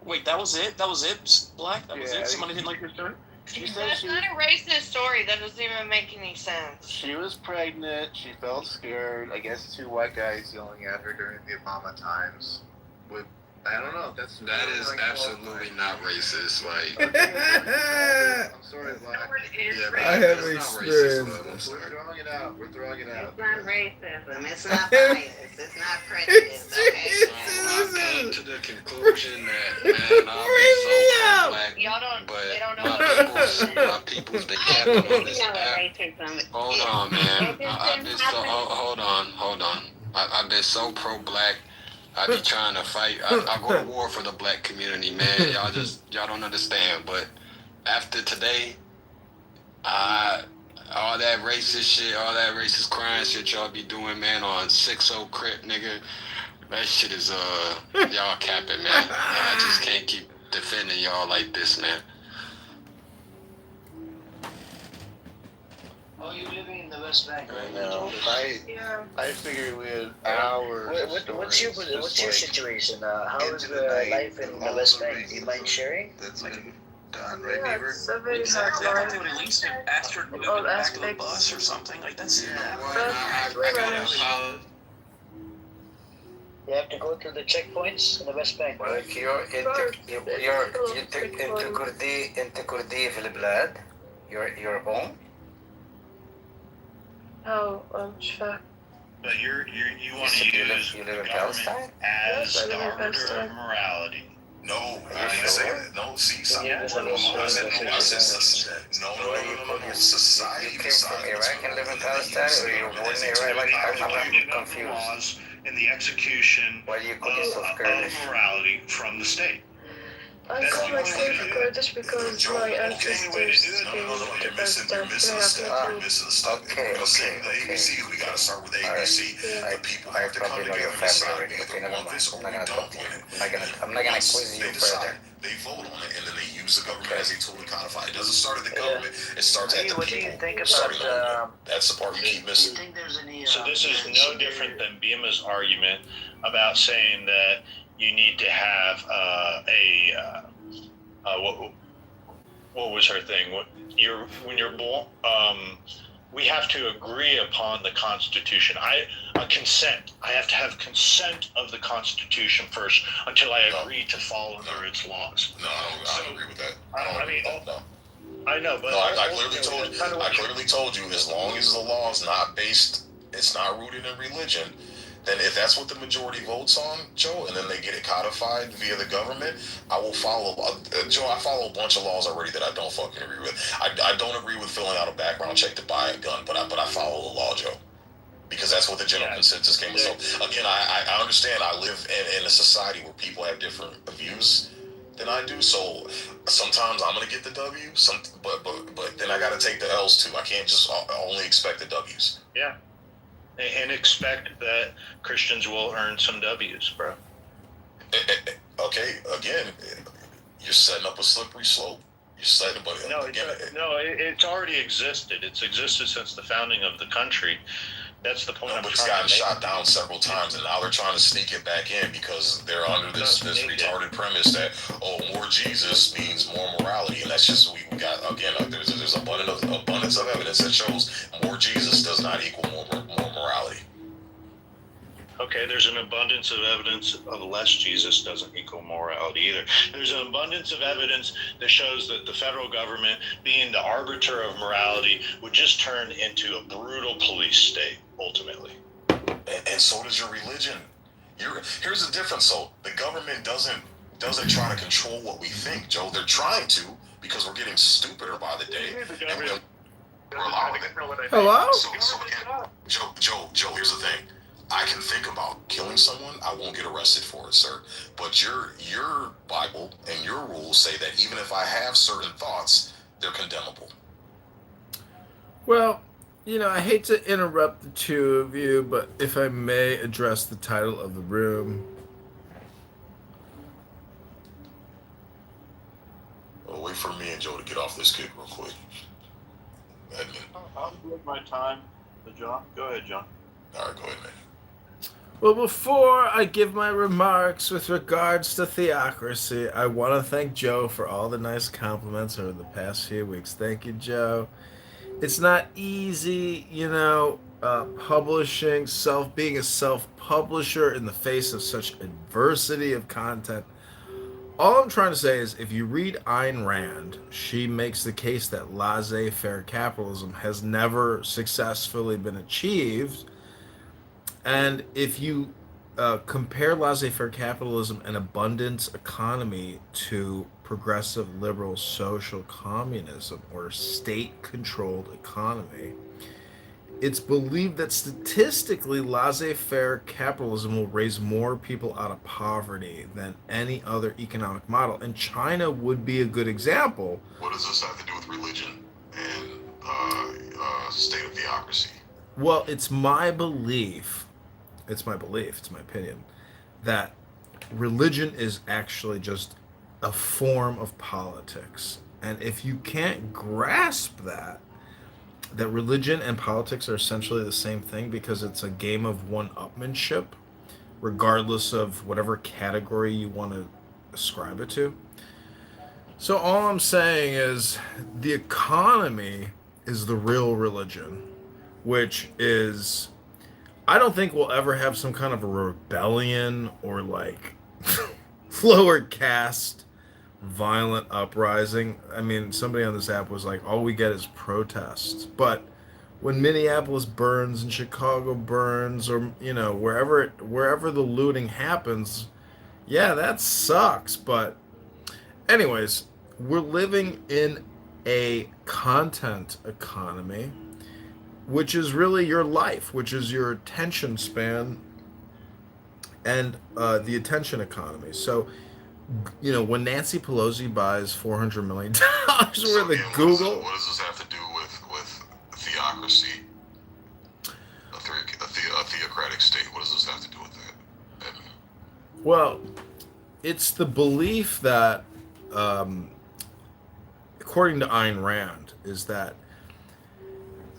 Wait, that was it? That was it, Black? That was it? Somebody didn't like your story? That's not a racist story. That doesn't even make any sense. She was pregnant. She felt scared. I guess two white guys yelling at her during the Obama times. I don't know. That is absolutely not racist. Like, I'm sorry, Black. I have experience. We're throwing it out. It's not racism. It's not bias. It's not prejudice. Okay. I came to the conclusion that, man, I'll be so pro-black, Y'all don't. They don't know but my people's been capping on this app. Racism. Hold on, man. I've been so. Hold on. I've been so pro-black. I be trying to fight. I go to war for the black community, man. Y'all don't understand. But after today, all that racist shit, all that racist crime shit y'all be doing, man, on 6-0 Crip, nigga, that shit is, y'all capping, man. I just can't keep defending y'all like this, man. Oh, you living in the West Bank, right? No, I figured we had hours. What's your situation? How is the life in the West Bank? Do you mind sharing? That's been done, right, Yeah, neighbor? it's so very Exactly. I hard. thought they would at least have asked her to move in the back of the bus or something. Like, that's... You have to go through the checkpoints in the West Bank. ولك انت كردي في البلاد. You're home. Oh, مش فاهم. But you want to use you live in government Palestine? as Yes, I the live in arbiter Palestine. of morality. No, I didn't say that. No, see, something. I said no. Society. You came from Iraq and live in Palestine, or you were born in Iraq? Like, I'm confused. Laws in the execution Why do you call yourself Kurdish? of morality from the state. I call myself a girl just because my ancestors came to Pakistan. Okay. ABC. We gotta start with ABC. I, The people I have to come probably know together your and family decide already. we Okay, either never want mind. this or I'm we not gonna don't talk. want it. I'm not gonna Once quiz you they decide, further. they vote on it, and then they use the government as a tool to codify. It doesn't start at the government. It starts at the What do people. you think Starting about over. That's the part you keep missing. So this is no different than Bima's argument about saying that you need to have what was her thing? When you're born, we have to agree upon the Constitution. Consent. I have to have consent of the Constitution first until I agree to fall under its laws. No, I don't agree with that. No. I know, but No, I clearly told you, as long as the law is not based, it's not rooted in religion, then if that's what the majority votes on, Joe, and then they get it codified via the government, I will follow. Joe, I follow a bunch of laws already that I don't fucking agree with. I don't agree with filling out a background check to buy a gun, but I follow the law, Joe, because that's what the general consensus came with. So again, I understand. I live in a society where people have different views than I do. So sometimes I'm gonna get the W. But then I got to take the L's too. I can't just only expect the W's. Yeah. And expect that Christians will earn some W's, bro. Okay, again, you're setting up a slippery slope. You're setting, but it's already existed. It's existed since the founding of the country. That's the point. No, but it's gotten shot down several times, and now they're trying to sneak it back in because they're under this retarded premise that more Jesus means more morality, and that's just we got again. There's abundance of evidence that shows more Jesus does not equal more morality. Okay, there's an abundance of evidence of less Jesus doesn't equal morality either. There's an abundance of evidence that shows that the federal government, being the arbiter of morality, would just turn into a brutal police state, ultimately. And so does your religion. Here's the difference, though. The government doesn't try to control what we think, Joe. They're trying to because we're getting stupider by the day. And we're allowing it. Hello? So again, Joe, here's the thing. I can think about killing someone. I won't get arrested for it, sir. But your Bible and your rules say that even if I have certain thoughts, they're condemnable. Well, I hate to interrupt the two of you, but if I may address the title of the room. Well, wait for me and Joe to get off this kick real quick. I'll give my time to John. Go ahead, John. All right, go ahead, man. Well, before I give my remarks with regards to theocracy, I want to thank Joe for all the nice compliments over the past few weeks. Thank you, Joe. It's not easy, publishing, being a self-publisher in the face of such adversity of content. All I'm trying to say is if you read Ayn Rand, she makes the case that laissez-faire capitalism has never successfully been achieved. And if you compare laissez-faire capitalism and abundance economy to progressive liberal social communism or state-controlled economy, it's believed that statistically laissez-faire capitalism will raise more people out of poverty than any other economic model. And China would be a good example. What does this have to do with religion and state of theocracy? Well, it's my belief, it's my opinion, that religion is actually just a form of politics. And if you can't grasp that religion and politics are essentially the same thing because it's a game of one-upmanship, regardless of whatever category you want to ascribe it to. So all I'm saying is the economy is the real religion, which is, I don't think we'll ever have some kind of a rebellion or lower caste violent uprising. I mean, somebody on this app was like, all we get is protests. But when Minneapolis burns and Chicago burns, or wherever the looting happens, yeah, that sucks. But anyways, we're living in a content economy, which is really your life, which is your attention span and the attention economy. So when Nancy Pelosi buys $400 million worth So of again, Google. what does this have to do with theocracy? A theocratic state. What does this have to do with that? Well, it's the belief that, according to Ayn Rand, is that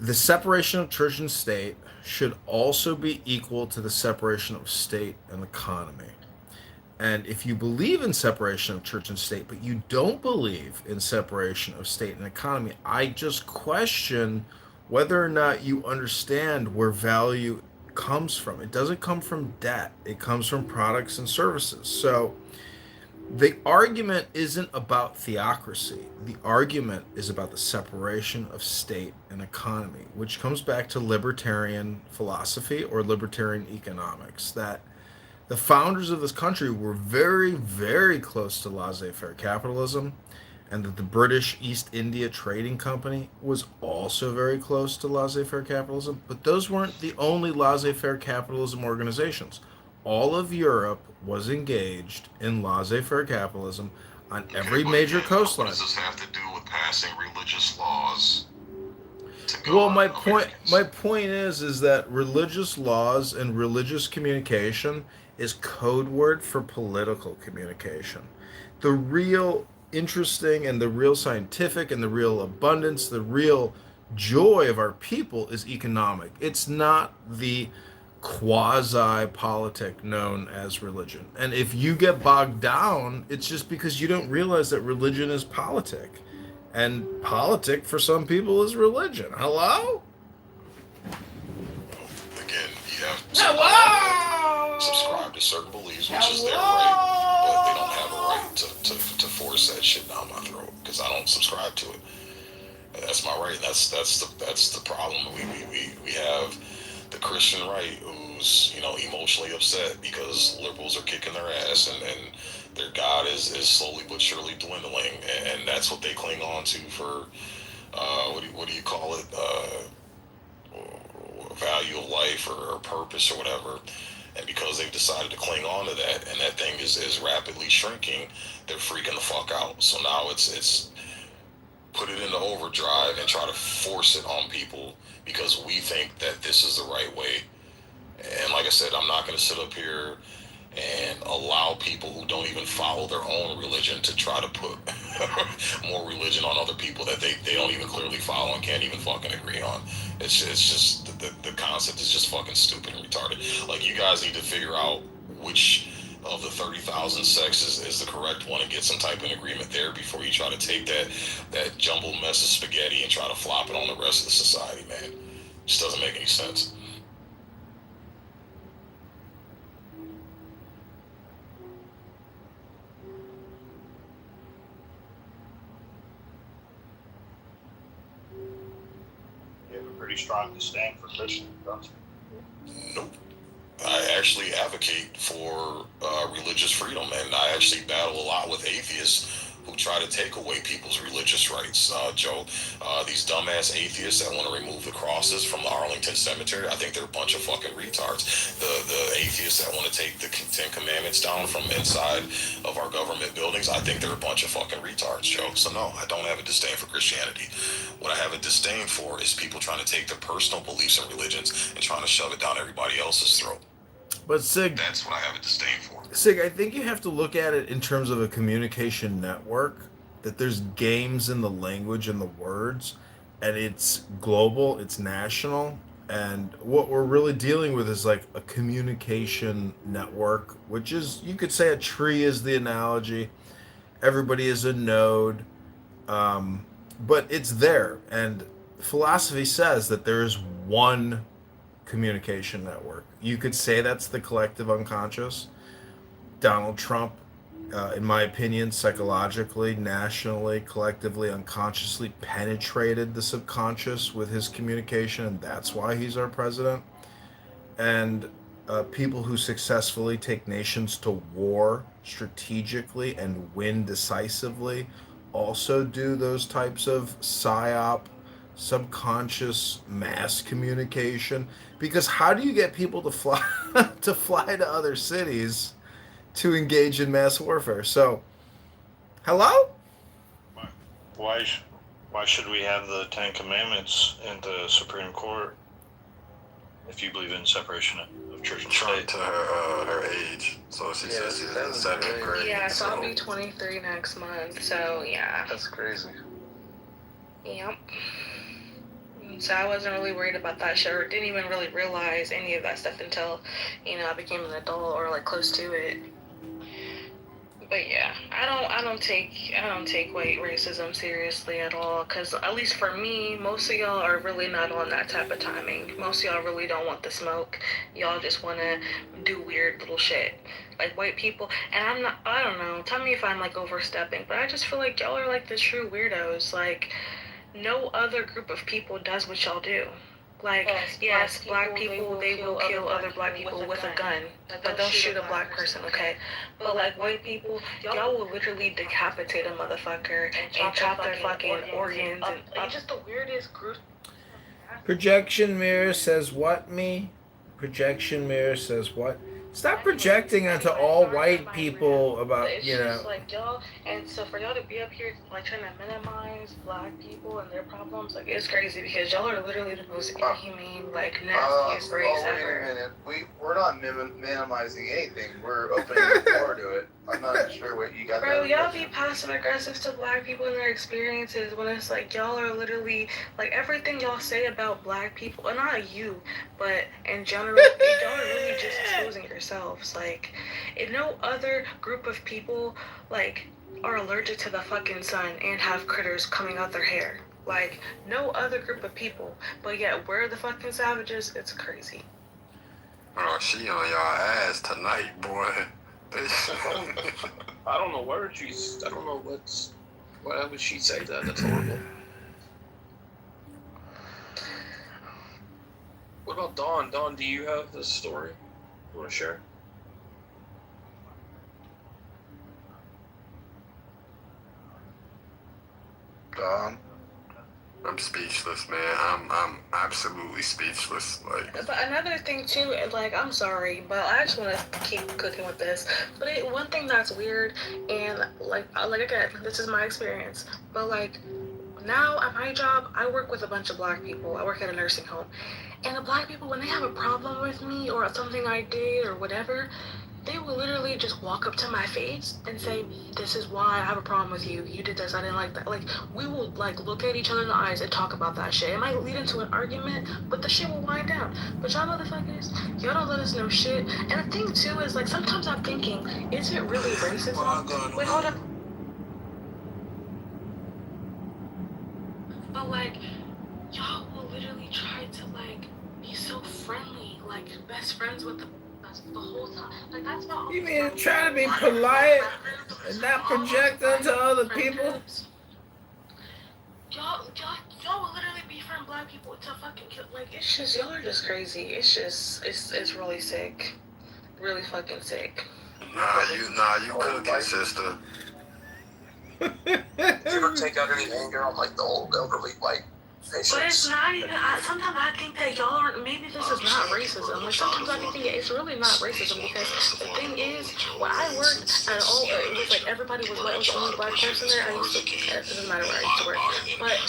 the separation of church and state should also be equal to the separation of state and economy. And if you believe in separation of church and state, but you don't believe in separation of state and economy, I just question whether or not you understand where value comes from. It doesn't come from debt, it comes from products and services. So the argument isn't about theocracy. The argument is about the separation of state and economy, which comes back to libertarian philosophy or libertarian economics, that the founders of this country were very, very close to laissez-faire capitalism, and that the British East India Trading Company was also very close to laissez-faire capitalism. But those weren't the only laissez-faire capitalism organizations. All of Europe was engaged in laissez-faire capitalism on every major coastline. What does this have to do with passing religious laws? Well, my point is that religious laws and religious communication is code word for political communication. The real interesting and the real scientific and the real abundance, the real joy of our people is economic. It's not the quasi-politic known as religion. And if you get bogged down, it's just because you don't realize that religion is politic. And politic for some people is religion. Hello? Again, you have subscribe to certain beliefs, which is their right, but they don't have a right to force that shit down my throat because I don't subscribe to it. And that's my right. That's the problem. We have the Christian right who's emotionally upset because liberals are kicking their ass and their God is slowly but surely dwindling, and that's what they cling on to for what do you call it, value of life or purpose or whatever. And because they've decided to cling on to that, and that thing is rapidly shrinking, they're freaking the fuck out. So now it's put it into overdrive and try to force it on people because we think that this is the right way. And like I said, I'm not going to sit up here and allow people who don't even follow their own religion to try to put more religion on other people that they don't even clearly follow and can't even fucking agree on. It's just the concept is just fucking stupid and retarded. Like, you guys need to figure out which of the 30,000 sects is the correct one and get some type of agreement there before you try to take that jumbled mess of spaghetti and try to flop it on the rest of the society, man. It just doesn't make any sense. Pretty strong disdain for Christians, don't you? Nope. I actually advocate for religious freedom, and I actually battle a lot with atheists who try to take away people's religious rights, Joe. These dumbass atheists that want to remove the crosses from the Arlington Cemetery, I think they're a bunch of fucking retards. The atheists that want to take the Ten Commandments down from inside of our government buildings, I think they're a bunch of fucking retards, Joe. So no, I don't have a disdain for Christianity. What I have a disdain for is people trying to take their personal beliefs and religions and trying to shove it down everybody else's throat. But Sig, that's what I have a disdain for. Sig, I think you have to look at it in terms of a communication network, that there's games in the language and the words, and it's global, it's national, and what we're really dealing with is like a communication network, which is, you could say a tree is the analogy, everybody is a node, but it's there, and philosophy says that there is one communication network. You could say that's the collective unconscious. Donald Trump, in my opinion, psychologically, nationally, collectively, unconsciously penetrated the subconscious with his communication, and that's why he's our president. And people who successfully take nations to war strategically and win decisively also do those types of psyop, subconscious mass communication. Because how do you get people to fly to other cities to engage in mass warfare. So, hello? Why should we have the Ten Commandments in the Supreme Court if you believe in separation of church and state? To her age, so she says she's in seventh grade. Yeah, so I'll be 23 next month. So yeah. That's crazy. Yep. So I wasn't really worried about that shit, or didn't even really realize any of that stuff until, I became an adult or like close to it. But yeah, I don't take white racism seriously at all, because at least for me, most of y'all are really not on that type of timing. Most of y'all really don't want the smoke. Y'all just want to do weird little shit. Like white people, and I don't know, tell me if I'm like overstepping, but I just feel like y'all are like the true weirdos. Like, no other group of people does what y'all do. Like, yes, black people, they will kill other black people with a gun, but they'll shoot a black person, okay? But like white people, y'all will literally decapitate a motherfucker and chop their fucking organs, and like just the weirdest group. Projection mirror says what, me? Projection mirror says what? Stop projecting onto all white people about, It's just like y'all, and so for y'all to be up here like trying to minimize black people and their problems, like it's crazy, because y'all are literally the most inhumane, like nastiest race ever. Wait a minute. We're not minimizing anything. We're opening the door to it. I'm not sure what you got. Bro, y'all be passive aggressive to black people and their experiences, when it's like y'all are literally like everything y'all say about black people, and not you, but in general, y'all are really just exposing yourselves. Like, if no other group of people like are allergic to the fucking sun and have critters coming out their hair, like no other group of people, but yet we're the fucking savages. It's crazy. Oh, she on y'all ass tonight, boy. I don't know where I don't know why would she say that? That's horrible. What about Dawn? Dawn, do you have this story you want to share? Dawn? I'm speechless, man. I'm absolutely speechless. Like, but another thing too, like, I'm sorry, but I just want to keep cooking with this. But one thing that's weird, and like again, this is my experience. But like now at my job, I work with a bunch of black people. I work at a nursing home, and the black people, when they have a problem with me or something I did or whatever, they will literally just walk up to my face and say, this is why I have a problem with you. You did this, I didn't like that. Like, we will like look at each other in the eyes and talk about that shit. It might lead into an argument, but the shit will wind down. But y'all motherfuckers, y'all don't let us know shit. And the thing too is, like, sometimes I'm thinking, is it really racism? Wait, hold up. But like, y'all will literally try to like be so friendly, like best friends with the whole time. Like, that's not. You mean trying to be polite and not project onto other people? Y'all will literally befriend black people to fucking kill. Like, it's just, y'all are just crazy. It's just, it's really sick. Really fucking sick. Nah, you cooking, sister. Do you ever take out any anger on like the old elderly white patients? But it's not even. Sometimes I think that y'all aren't. Maybe this is not racism. Like, sometimes I think it's really not racism, because the thing is, when I worked at all, it was like everybody was white, was the only black person there. I used to. It doesn't matter where I used to work, but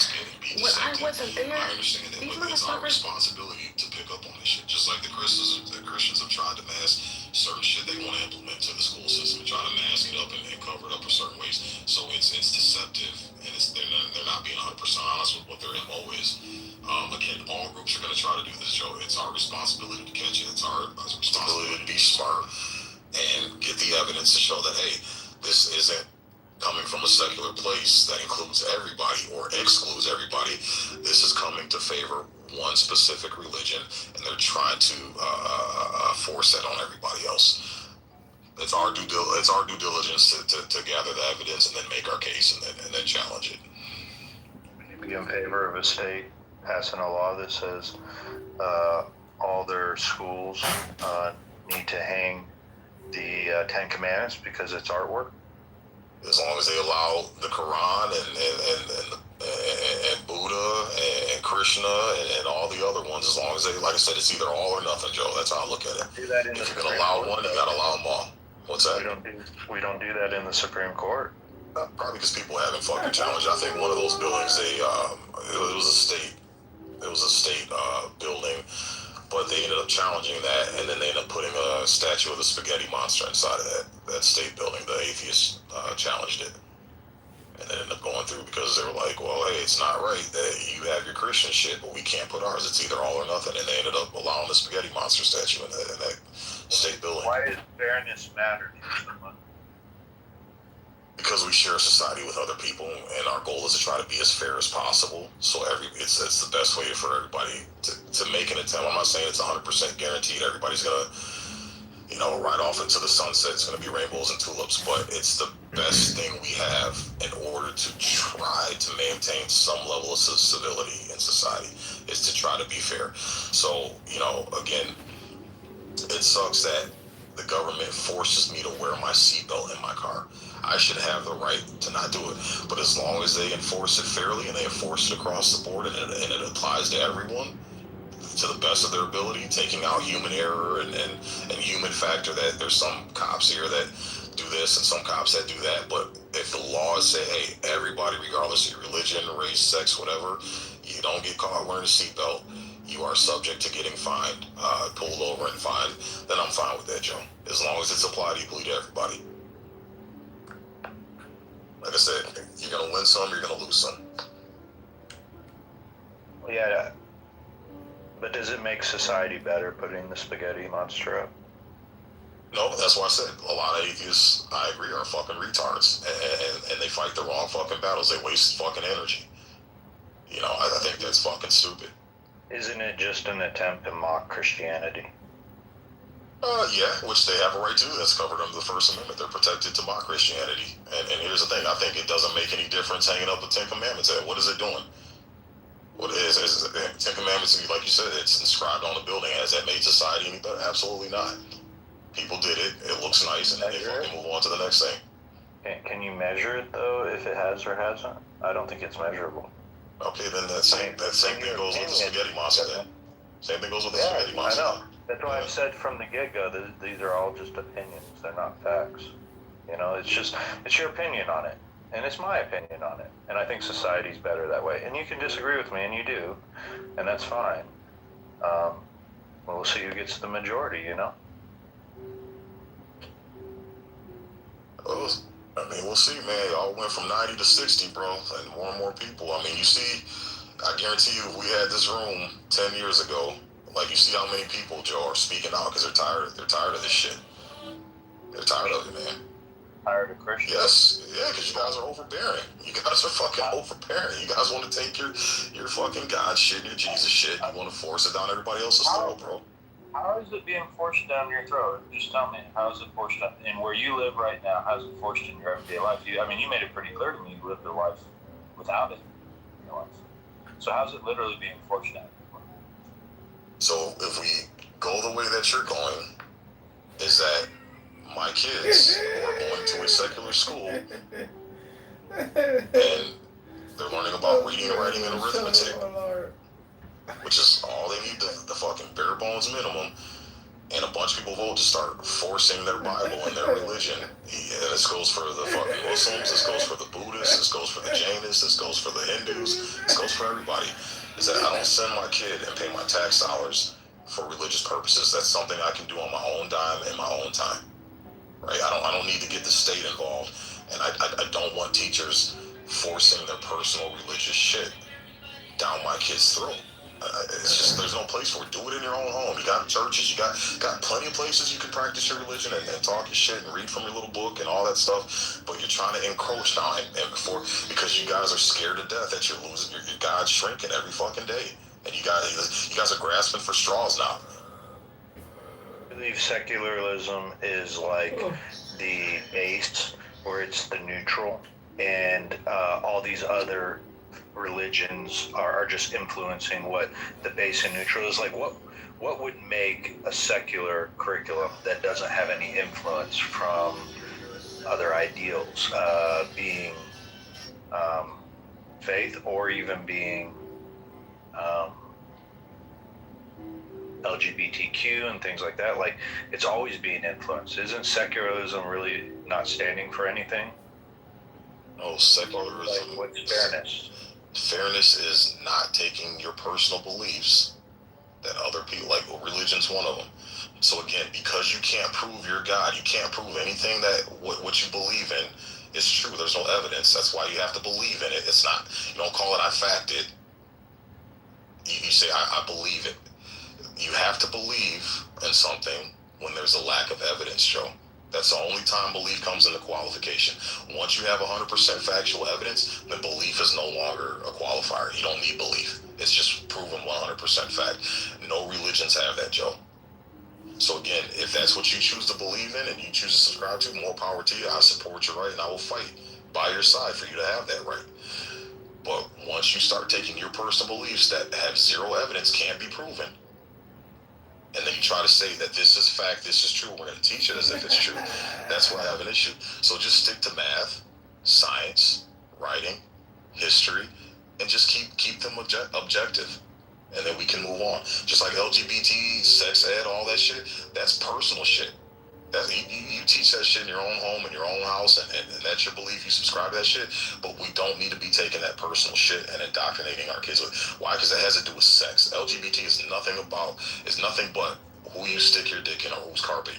when I wasn't there, these motherfuckers. Responsibility to pick up on this shit, just like the Christians have tried to mask certain shit they want to implement to the school system and try to mask it up and cover it up in certain ways. So it's deceptive, and they're not being 100% honest with what their MO is. Again, all groups are going to try to do this, Joe. It's our responsibility to catch it. It's our responsibility to be smart and get the evidence to show that, hey, this isn't coming from a secular place that includes everybody or excludes everybody. This is coming to favor one specific religion, and they're trying to force that on everybody else. It's our due diligence to gather the evidence and then make our case and then challenge it. Would you be in favor of a state passing a law that says all their schools need to hang the Ten Commandments because it's artwork? As long as they allow the Quran and Buddha and Krishna and all the other ones, as long as they, like I said, it's either all or nothing, Joe. That's how I look at it. If you're going to allow one, you got to allow them all. What's that? We don't do that in the Supreme Court. Probably because people haven't fucking challenged. I think one of those buildings, it was a state building, but they ended up challenging that, and then they ended up putting a statue of the spaghetti monster inside of that state building. The atheists challenged it, and they ended up going through because they were like, well, hey, it's not right that you have your Christian shit, but we can't put ours. It's either all or nothing, and they ended up allowing the spaghetti monster statue in that state building. Why does fairness matter to you so much? Because we share a society with other people, and our goal is to try to be as fair as possible. So it's the best way for everybody to make an attempt. I'm not saying it's 100% guaranteed. Everybody's gonna, ride off into the sunset. It's gonna be rainbows and tulips, but it's the best thing we have in order to try to maintain some level of civility in society. Is to try to be fair. So again, it sucks that the government forces me to wear my seatbelt in my car. I should have the right to not do it. But as long as they enforce it fairly and they enforce it across the board and it applies to everyone to the best of their ability, taking out human error and human factor, that there's some cops here that do this and some cops that do that. But if the laws say, hey, everybody, regardless of your religion, race, sex, whatever, you don't get caught wearing a seatbelt, you are subject to getting fined, pulled over and fined, then I'm fine with that, Joe. As long as it's applied equally to everybody. Like I said, you're going to win some, you're going to lose some. Yeah, but does it make society better putting the spaghetti monster up? No, that's why I said a lot of atheists, I agree, are fucking retards. And they fight the wrong fucking battles. They waste fucking energy. I think that's fucking stupid. Isn't it just an attempt to mock Christianity? Yeah, which they have a right to. That's covered under the First Amendment. They're protected to mock Christianity. And here's the thing. I think it doesn't make any difference hanging up the Ten Commandments. What is it doing? What is Ten Commandments, like you said, it's inscribed on the building. Has that made society any better? Absolutely not. People did it. It looks nice, and then they fucking move on to the next thing. Can you measure it, though, if it has or hasn't? I don't think it's measurable. Okay, then that same thing goes with the spaghetti monster then. Same thing goes with the spaghetti monster. I know. That's why I've said from the get-go that these are all just opinions. They're not facts. It's your opinion on it. And it's my opinion on it. And I think society's better that way. And you can disagree with me, and you do. And that's fine. We'll see who gets the majority, We'll see, man. Y'all went from 90 to 60, bro, and more people. You see, I guarantee you, if we had this room 10 years ago, like, you see how many people, Joe, are speaking out because they're tired of this shit. They're tired of it, man. Tired of Christians? Yes, yeah, because you guys are overbearing. You guys are fucking overbearing. You guys want to take your fucking God shit, your Jesus shit, you want to force it down everybody else's throat, bro. How is it being forced down your throat? Just tell me, how is it forced down? And where you live right now, how is it forced in your everyday life? You made it pretty clear to me you lived a life without it in your life. So how's it literally being forced down? So if we go the way that you're going, is that my kids who are going to a secular school and they're learning about reading, writing, and arithmetic, which is all they need, the fucking bare bones minimum, and a bunch of people vote to start forcing their Bible and their religion. And this goes for the fucking Muslims, this goes for the Buddhists, this goes for the Jainists, this goes for the Hindus, this goes for everybody. Is that I don't send my kid and pay my tax dollars for religious purposes. That's something I can do on my own dime in my own time. Right? I don't need to get the state involved. And I don't want teachers forcing their personal religious shit down my kid's throat. It's just, there's no place for it. Do it in your own home. You got churches, you got plenty of places you can practice your religion and talk your shit and read from your little book and all that stuff. But you're trying to encroach now because you guys are scared to death that you're losing your God's shrinking every fucking day. And you guys are grasping for straws now. I believe secularism is like the base, where it's the neutral, and all these other religions are just influencing what the base and neutral is. Like, what would make a secular curriculum that doesn't have any influence from other ideals, being faith, or even being LGBTQ and things like that. Like, it's always being influenced. Isn't secularism really not standing for anything? Oh, secularism. Like, what's fairness? Fairness is not taking your personal beliefs that other people, like religion's one of them. So again, because you can't prove your God, you can't prove anything that what you believe in is true. There's no evidence. That's why you have to believe in it. It's not, you don't call it I fact it. You say I believe it. You have to believe in something when there's a lack of evidence, Joe. That's the only time belief comes into qualification. Once you have 100% factual evidence, then belief is no longer a qualifier. You don't need belief. It's just proven 100% fact. No religions have that, Joe. So again, if that's what you choose to believe in and you choose to subscribe to, more power to you. I support your right and I will fight by your side for you to have that right. But once you start taking your personal beliefs that have zero evidence, can't be proven, and then you try to say that this is fact, this is true, we're going to teach it as if it's true, that's where I have an issue. So just stick to math, science, writing, history, and just keep them objective. And then we can move on. Just like LGBT, sex ed, all that shit, that's personal shit. You teach that shit in your own home, in your own house, and that's your belief. You subscribe to that shit. But we don't need to be taking that personal shit and indoctrinating our kids with. Why? Because it has to do with sex. LGBT is nothing but who you stick your dick in or whose carpet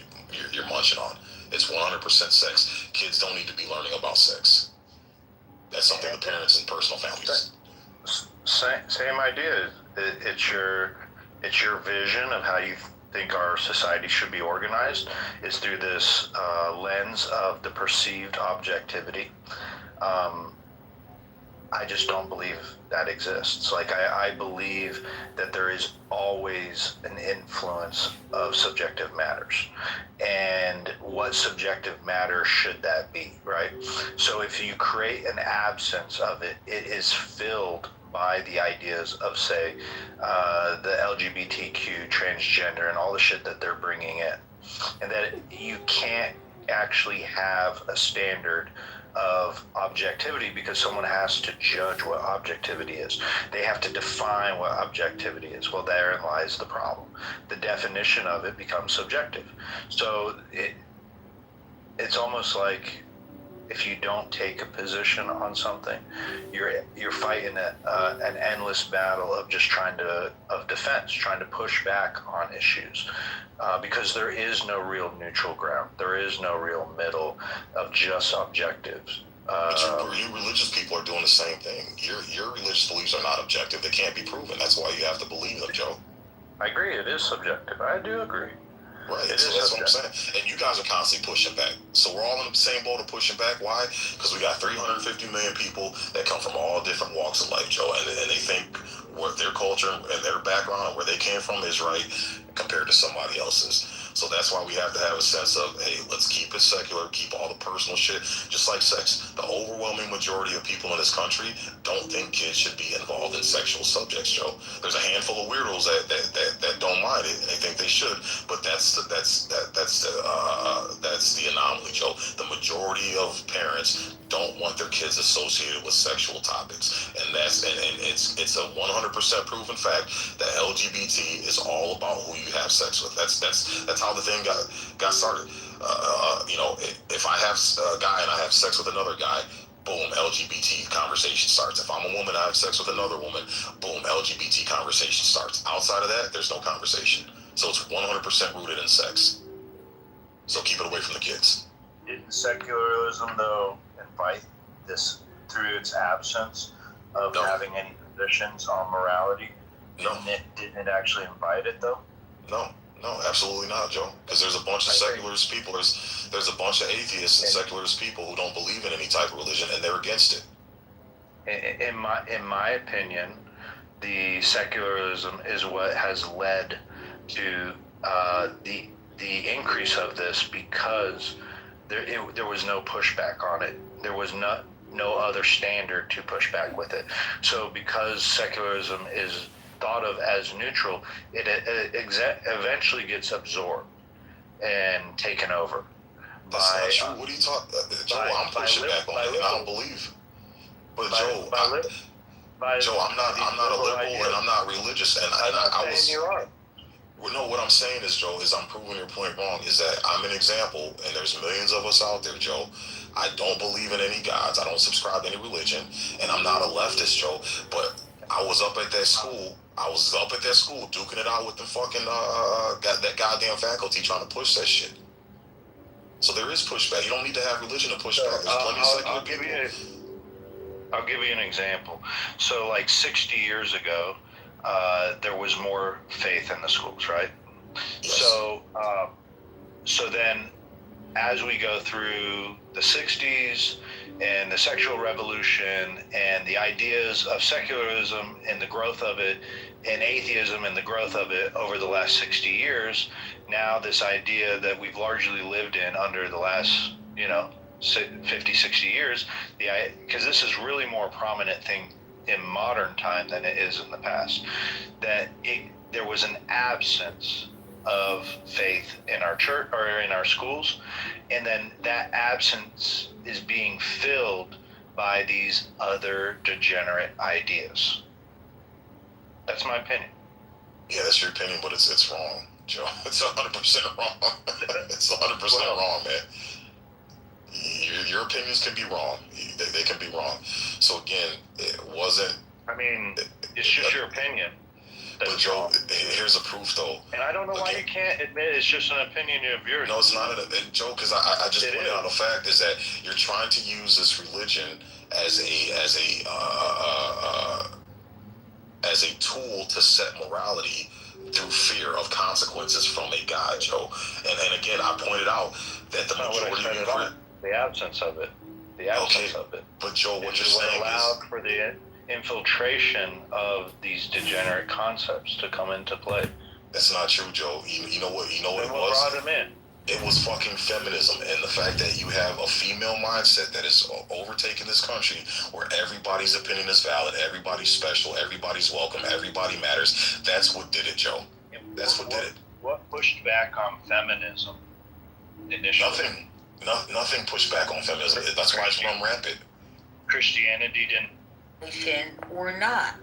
you're munching on. It's 100% sex. Kids don't need to be learning about sex. That's something the parents and personal families. Same idea. It's your vision of how you think our society should be organized is through this lens of the perceived objectivity. I just don't believe that exists. Like, I believe that there is always an influence of subjective matters. And what subjective matter should that be, right? So if you create an absence of it, it is filled by the ideas of, say, the LGBTQ, transgender, and all the shit that they're bringing in. And that you can't actually have a standard of objectivity because someone has to judge what objectivity is. They have to define what objectivity is. Well, therein lies the problem. The definition of it becomes subjective. So it's almost like if you don't take a position on something, you're fighting an endless battle of just trying to push back on issues, because there is no real neutral ground. There is no real middle of just objectives. But you religious people are doing the same thing. Your religious beliefs are not objective. They can't be proven. That's why you have to believe them, Joe. I agree. It is subjective. I do agree. Right, so that's what I'm saying. And you guys are constantly pushing back. So we're all in the same boat of pushing back. Why? Because we got 350 million people that come from all different walks of life, Joe, and they think what their culture and their background and where they came from is right compared to somebody else's. So that's why we have to have a sense of, hey, let's keep it secular, keep all the personal shit, just like sex. The overwhelming majority of people in this country don't think kids should be involved in sexual subjects, Joe. There's a handful of weirdos that don't mind it and they think they should, but that's the anomaly, Joe. The majority of parents don't want their kids associated with sexual topics, and it's a 100% proven fact that LGBT is all about who you have sex with. That's how the thing got started. If I have a guy and I have sex with another guy, boom, LGBT conversation starts. If I'm a woman, I have sex with another woman, boom, LGBT conversation starts. Outside of that, there's no conversation. So it's 100% rooted in sex. So keep it away from the kids. Didn't secularism, though, invite this through its absence of having any positions on morality? No. Didn't it actually invite it, though? No, absolutely not, Joe. Because there's a bunch of secularist people. There's a bunch of atheists and secularist people who don't believe in any type of religion, and they're against it. In my opinion, the secularism is what has led to the increase of this, because there was no pushback on it. There was no other standard to push back with it. So because secularism is thought of as neutral, it eventually gets absorbed and taken over. That's not true. What are you talking about? Joe, I'm pushing back on it, and I don't believe. But Joe, I'm not a liberal and I'm not religious, and I was. You are. no, what I'm saying is, Joe, is I'm proving your point wrong. Is that I'm an example, and there's millions of us out there, Joe. I don't believe in any gods. I don't subscribe to any religion, and I'm not a leftist, Joe. But I was up at that school. Duking it out with the fucking that goddamn faculty trying to push that shit. So there is pushback. You don't need to have religion to push back. There's plenty of secular people. I'll give you an example. So, like 60 years ago, there was more faith in the schools, right? Yes. So then, as we go through the 60s and the sexual revolution and the ideas of secularism and the growth of it, and atheism and the growth of it over the last 60 years, now this idea that we've largely lived in under the last, 50, 60 years, because this is really more prominent thing in modern time than it is in the past, that there was an absence of faith in our church or in our schools, and then that absence is being filled by these other degenerate ideas. That's my opinion. Yeah, that's your opinion, but it's wrong, Joe. It's 100% wrong. It's 100% wrong, man. Your opinions can be wrong. They can be wrong. So again, it wasn't. I mean, it's just your opinion. But Joe, here's a proof though. And I don't know why you can't admit it's just an opinion of yours. No, it's not Joe, because I just pointed out a fact is that you're trying to use this religion as a tool to set morality through fear of consequences from a God, Joe. And again, I pointed out that the majority of the absence of it. The absence of it. But Joe, what you're saying allowed for the infiltration of these degenerate concepts to come into play. That's not true, Joe. You know what it was? Brought them in? It was fucking feminism, and the fact that you have a female mindset that is overtaking this country, where everybody's opinion is valid, everybody's special, everybody's welcome, everybody matters. That's what did it, Joe. That's what did it. What pushed back on feminism initially? Nothing pushed back on feminism. That's why it's run rampant. Christianity didn't. Or not.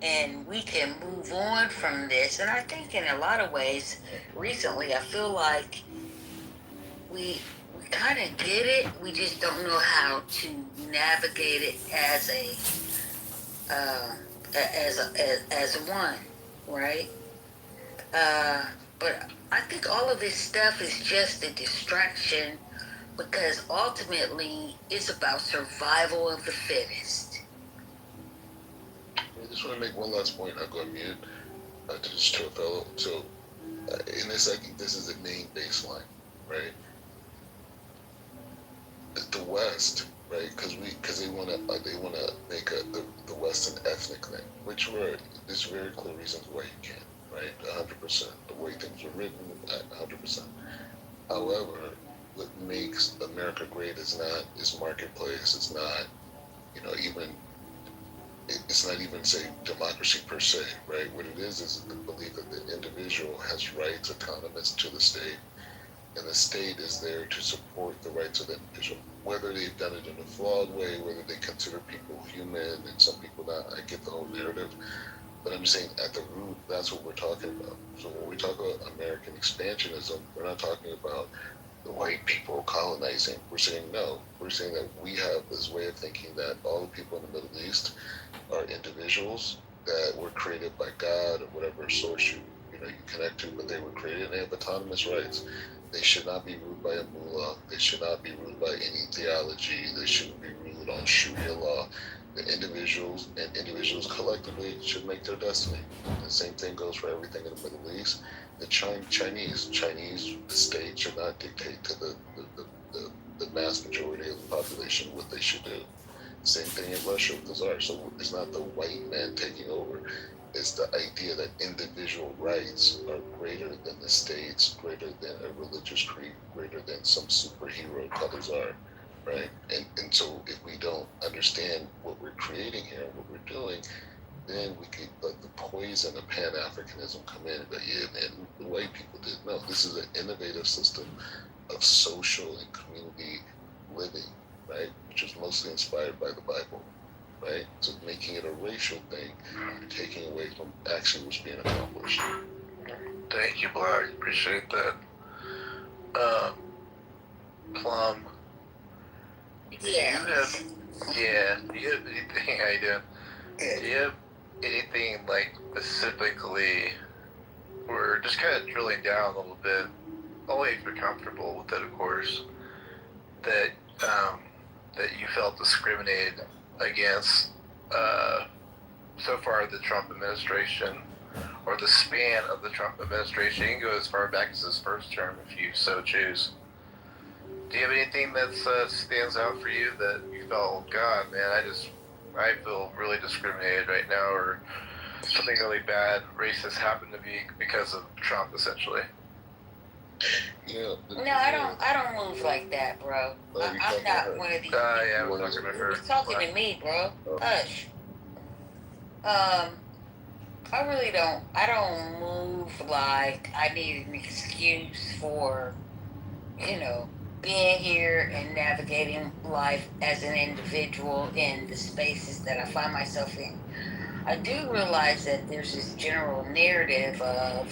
And we can move on from this. And I think in a lot of ways, recently, I feel like we kind of get it. We just don't know how to navigate it as one, right? But I think all of this stuff is just a distraction, because ultimately it's about survival of the fittest. I just want to make one last point. I'll go on mute to just to a fellow. So, in this, I think this is the main baseline, right? The West, right? Because they want to make the West an ethnic thing, which there's very clear reasons why you can't, right? 100%. The way things are written, 100%. However, what makes America great is marketplace. It's not, even. It's not even, say, democracy per se, right? What it is the belief that the individual has rights autonomous to the state, and the state is there to support the rights of the individual. Whether they've done it in a flawed way, whether they consider people human and some people not, I get the whole narrative, but I'm saying at the root, that's what we're talking about. So when we talk about American expansionism, we're not talking about the white people colonizing. We're saying no. We're saying that we have this way of thinking that all the people in the Middle East are individuals that were created by God or whatever source you connect to, but they were created and they have autonomous rights. They should not be ruled by a mullah. They should not be ruled by any theology. They shouldn't be ruled on Sharia law. The individuals and individuals collectively should make their destiny. The same thing goes for everything in the Middle East. The Chinese state should not dictate to the mass majority of the population what they should do. Same thing in Russia with the Tsar. So it's not the white man taking over. It's the idea that individual rights are greater than the states, greater than a religious creed, greater than some superhero called the Tsar, right? And so if we don't understand what we're creating here, what we're doing, then we could let the poison of Pan-Africanism come in. But yeah, man, the white people did. No, this is an innovative system of social and community living, right? Which is mostly inspired by the Bible, right? So making it a racial thing, taking away from actually what's being accomplished. Thank you, Black. Appreciate that. Plum. Yeah. Do you have anything? How you doing? Do you have anything like specifically? We're just kind of drilling down a little bit. Only if you're comfortable with it, of course. That you felt discriminated against so far the Trump administration, or the span of the Trump administration. You can go as far back as his first term if you so choose. Do you have anything that stands out for you that you felt, oh, God, man, I feel really discriminated right now, or something really bad, racist happened to me because of Trump, essentially? Yeah. No, I don't move like that, bro. I'm not one of these. Yeah, I was talking to her. He's talking to me, bro. Hush. I really don't. I don't move like I need an excuse for, being here and navigating life as an individual in the spaces that I find myself in. I do realize that there's this general narrative of,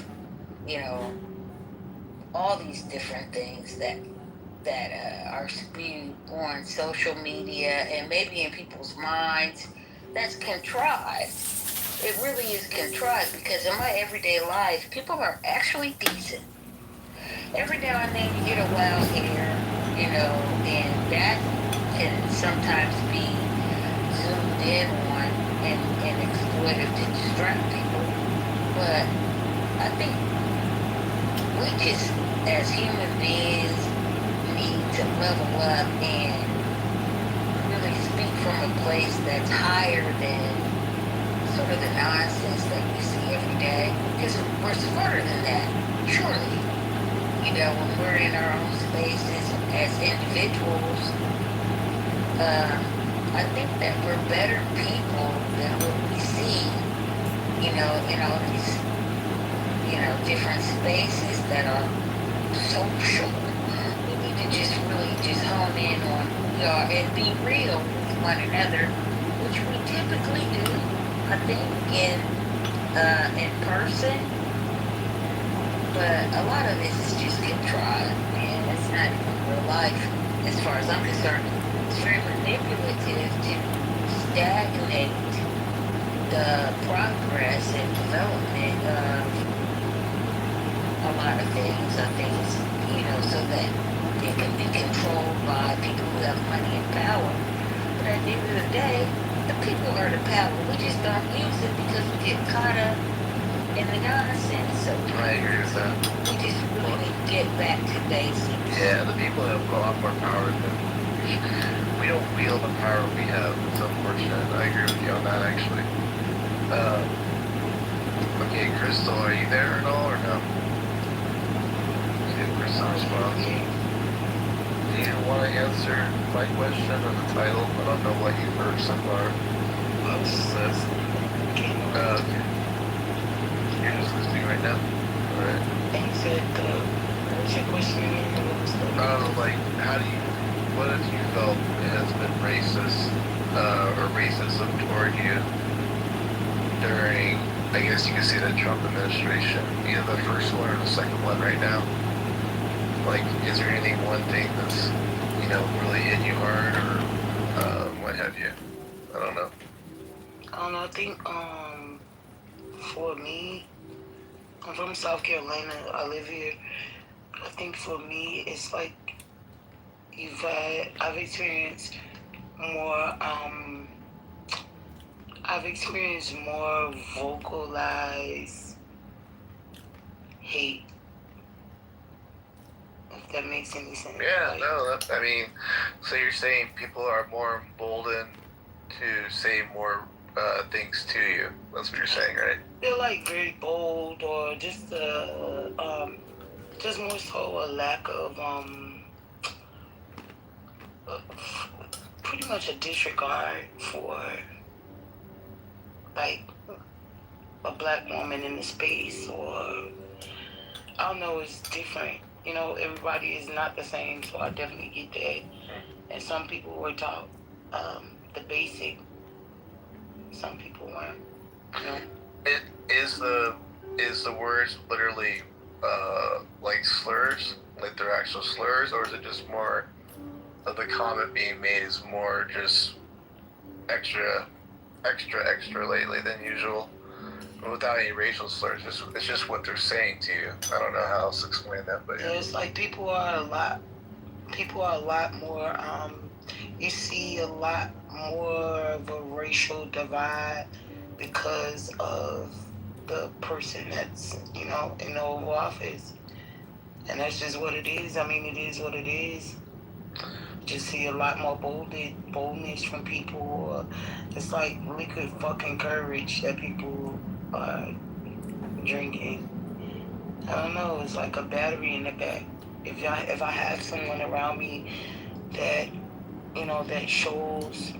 all these different things that are spewed on social media and maybe in people's minds. That's contrived. It really is contrived, because in my everyday life, people are actually decent. Every now and then you get a wild hair, and that can sometimes be zoomed in on and exploited to distract people. But I think we just, as human beings, need to level up and really speak from a place that's higher than sort of the nonsense that we see every day. Because we're smarter than that, surely. When we're in our own spaces as individuals, I think that we're better people than what we see, in all these, different spaces that are social. We need to just really just hone in on who we are and be real with one another, which we typically do, I think, in person. But a lot of this is just contrived, and it's not even real life, as far as I'm concerned. It's very manipulative to stagnate the progress and development of a lot of things. I think, so that it can be controlled by people who have money and power. But at the end of the day, the people are the power. We just don't use it because we get caught up in the nonsense. So I agree with that. We just really need to get back to basics. Yeah, the people have a lot more power than we don't wield the power we have. It's unfortunate. I agree with you on that, actually. Okay, Crystal, are you there at all, or no? See if Crystal responds. Do you want to answer my question or the title? I don't know what you've heard so far. Okay. You're just listening right now? Alright. What's your question again? What have you felt has been racist, or racism toward you during, I guess you can say, the Trump administration, either the first one or the second one right now? Is there anything, one thing that's, really hit you hard, or what have you? I don't know. I think, for me, I'm from South Carolina. I live here. I think for me, it's like I've experienced more. I've experienced more vocalized hate. If that makes any sense. Yeah, no. So you're saying people are more emboldened to say more things to you. That's what you're saying, right? They're very bold, or just more so a lack of pretty much a disregard for a black woman in the space, or I don't know, it's different. Everybody is not the same, so I definitely get that. And some people were taught the basic. Some people weren't. Is the is the words literally like slurs, like they're actual slurs, or is it just more of the comment being made is more just extra lately than usual, without any racial slurs? It's just what they're saying to you. I don't know how else to explain that, but Yeah, it's like people are a lot more. You see a lot more of a racial divide because of the person that's in the Oval Office, and that's just what it is. I mean, it is what it is. Just see a lot more boldness from people. It's like liquid fucking courage that people are drinking. I don't know. It's like a battery in the back. If I have someone around me that that shows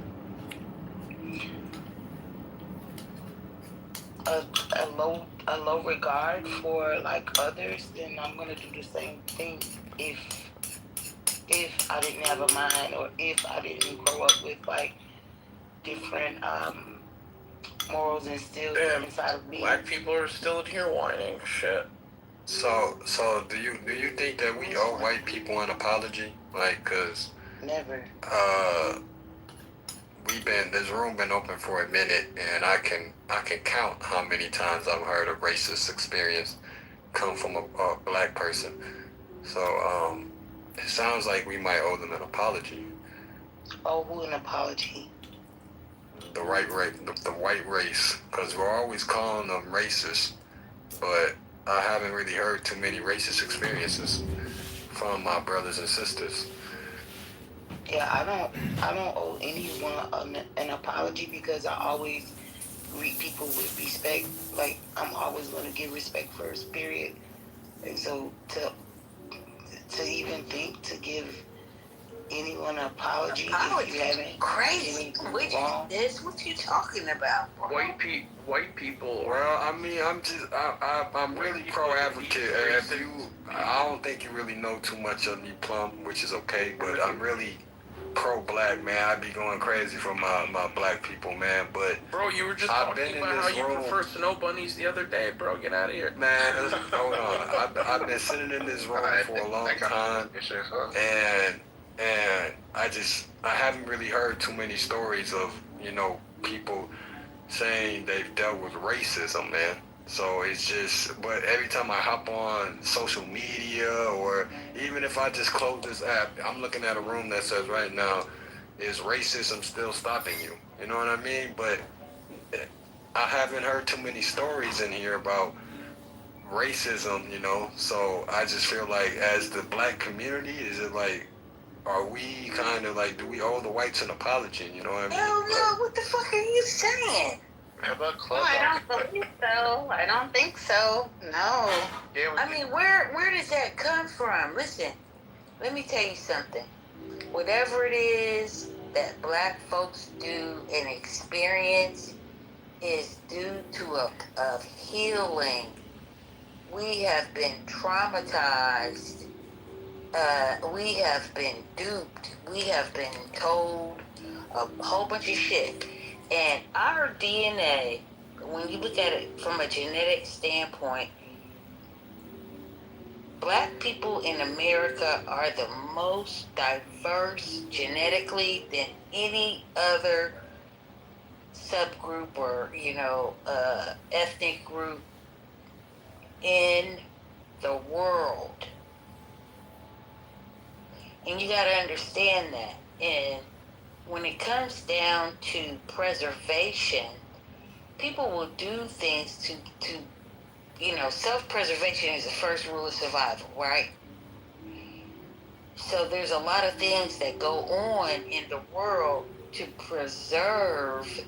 a low regard for like others, then I'm gonna do the same thing. If I didn't have a mind, or if I didn't grow up with like different morals instilled inside of me. Black people are still in here whining. Shit. So do you think that we owe white people an apology? Like, cause Never. This room been open for a minute, and I can count how many times I've heard a racist experience come from a black person. So it sounds like we might owe them an apology. Oh, who an apology? The white race, because we're always calling them racist, but I haven't really heard too many racist experiences from my brothers and sisters. Yeah, I don't owe anyone an apology, because I always greet people with respect. Like, I'm always going to give respect first, period. And so to even think to give anyone an apology if you haven't crazy. What you talking about, bro? White people. Well, I mean, I'm really pro-advocate. I don't think you really know too much of me, Plum, which is okay, but I'm really pro-black, man. I be going crazy for my black people, man. But bro, you were just talking about how you prefer snow bunnies the other day, bro. Get out of here, man. Hold on. I've been sitting in this room for a long time, and I haven't really heard too many stories of people saying they've dealt with racism, man. So it's just, but every time I hop on social media, or even if I just close this app, I'm looking at a room that says right now, is racism still stopping you? You know what I mean? But I haven't heard too many stories in here about racism, so I just feel like, as the black community, is it like, are we kind of like, do we owe the whites an apology? You know what I mean? Hell no, what the fuck are you saying? How about No, I don't believe so. I don't think so. No. I mean, where does that come from? Listen, let me tell you something. Whatever it is that black folks do and experience is due to a healing. We have been traumatized. We have been duped. We have been told a whole bunch of shit. And our DNA, when you look at it from a genetic standpoint, black people in America are the most diverse genetically than any other subgroup or, ethnic group in the world. And you got to understand that. And when it comes down to preservation, people will do things to self-preservation is the first rule of survival, right? So there's a lot of things that go on in the world to preserve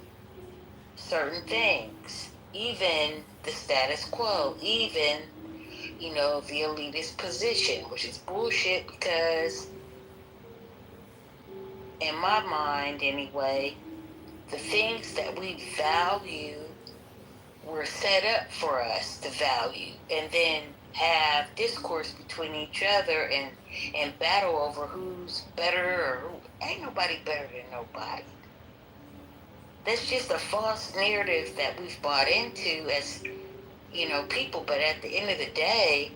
certain things, even the status quo, even, the elitist position, which is bullshit, because in my mind anyway, the things that we value were set up for us to value, and then have discourse between each other and battle over who's better, or ain't nobody better than nobody. That's just a false narrative that we've bought into as, people. But at the end of the day,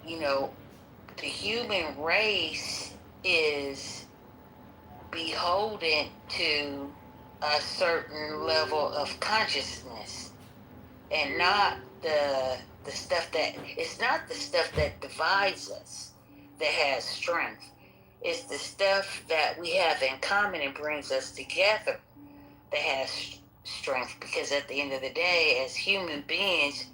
the human race is beholden to a certain level of consciousness, and not the stuff that it's not the stuff that divides us that has strength. It's the stuff that we have in common and brings us together that has strength, because at the end of the day, as human beings,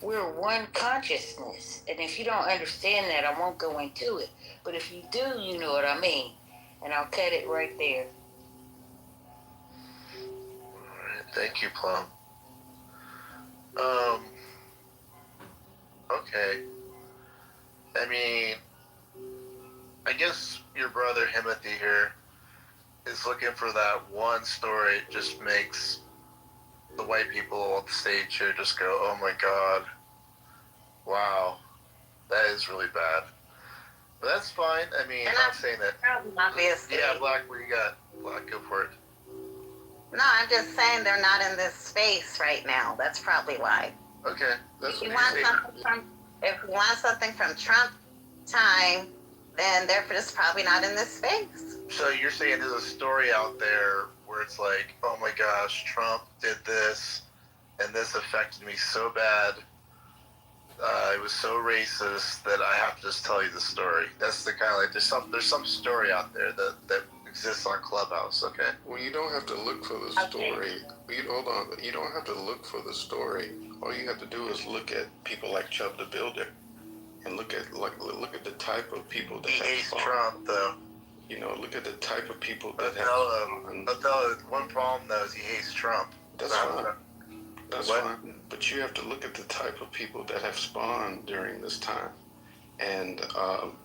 we're one consciousness. And if you don't understand that, I won't go into it. But if you do, you know what I mean. And I'll cut it right there. Alright, thank you, Plum. Okay. I mean, I guess your brother Timothy here is looking for that one story. It just makes the white people on the stage here just go, oh my god, wow, that is really bad. But that's fine. I mean, I'm not saying that. Obviously. Yeah, Black, what you got? Black, go for it. No, I'm just saying they're not in this space right now. That's probably why. Okay, that's If you what want something from Trump time, then they're just probably not in this space. So you're saying there's a story out there where it's like, oh my gosh, Trump did this, and this affected me so bad. It was so racist that I have to just tell you the story. That's the kind of like there's some story out there that exists on Clubhouse. Okay. Well, you don't have to look for the story. Hold on. You don't have to look for the story. All you have to do is look at people like Chubb the Builder, and look at the type of people that he hates Trump, though. Look at the type of people that one problem though is he hates Trump. That's fine. That's fine. But you have to look at the type of people that have spawned during this time, and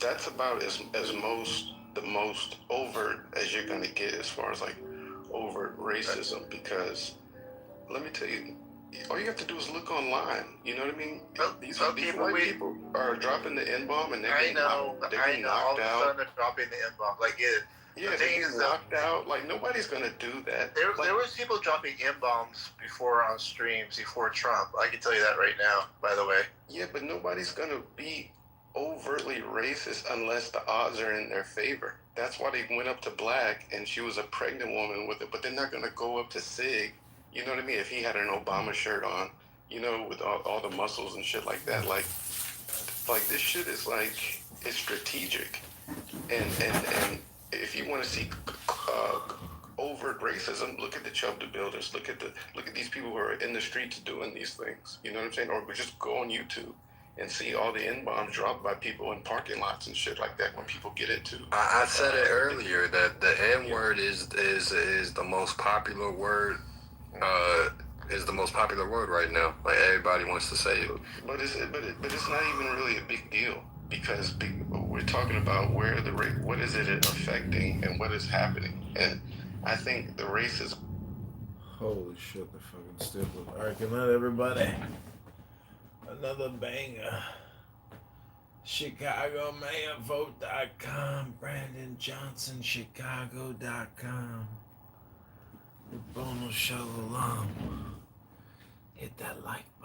that's about the most overt as you're going to get as far as like overt racism. Because let me tell you, all you have to do is look online. You know what I mean? These white people are dropping the N-bomb, and they're getting knocked out. All of a sudden they're dropping the N-bomb. Like yeah, the thing is knocked out. Like nobody's gonna do that. There was people dropping N-bombs before on streams before Trump. I can tell you that right now. By the way. Yeah, but nobody's gonna be overtly racist unless the odds are in their favor. That's why they went up to Black, and she was a pregnant woman with it. But they're not gonna go up to Sig. You know what I mean? If he had an Obama shirt on, with all the muscles and shit like that, like this shit is like, it's strategic. And if you want to see overt racism, look at the Chubb the Builders. Look at these people who are in the streets doing these things. You know what I'm saying? Or just go on YouTube and see all the N-bombs dropped by people in parking lots and shit like that when people get into. I said it earlier that the N-word is the most popular word. Is the most popular word right now. Like everybody wants to say it. But it's not even really a big deal, because we're talking about what is it affecting and what is happening. And I think the race is. Holy shit, they're fucking stupid. All right, good night, everybody. Another banger. ChicagoMayorVote.com. Brandon Johnson, Chicago.com. Bono Shalom. Hit that like button.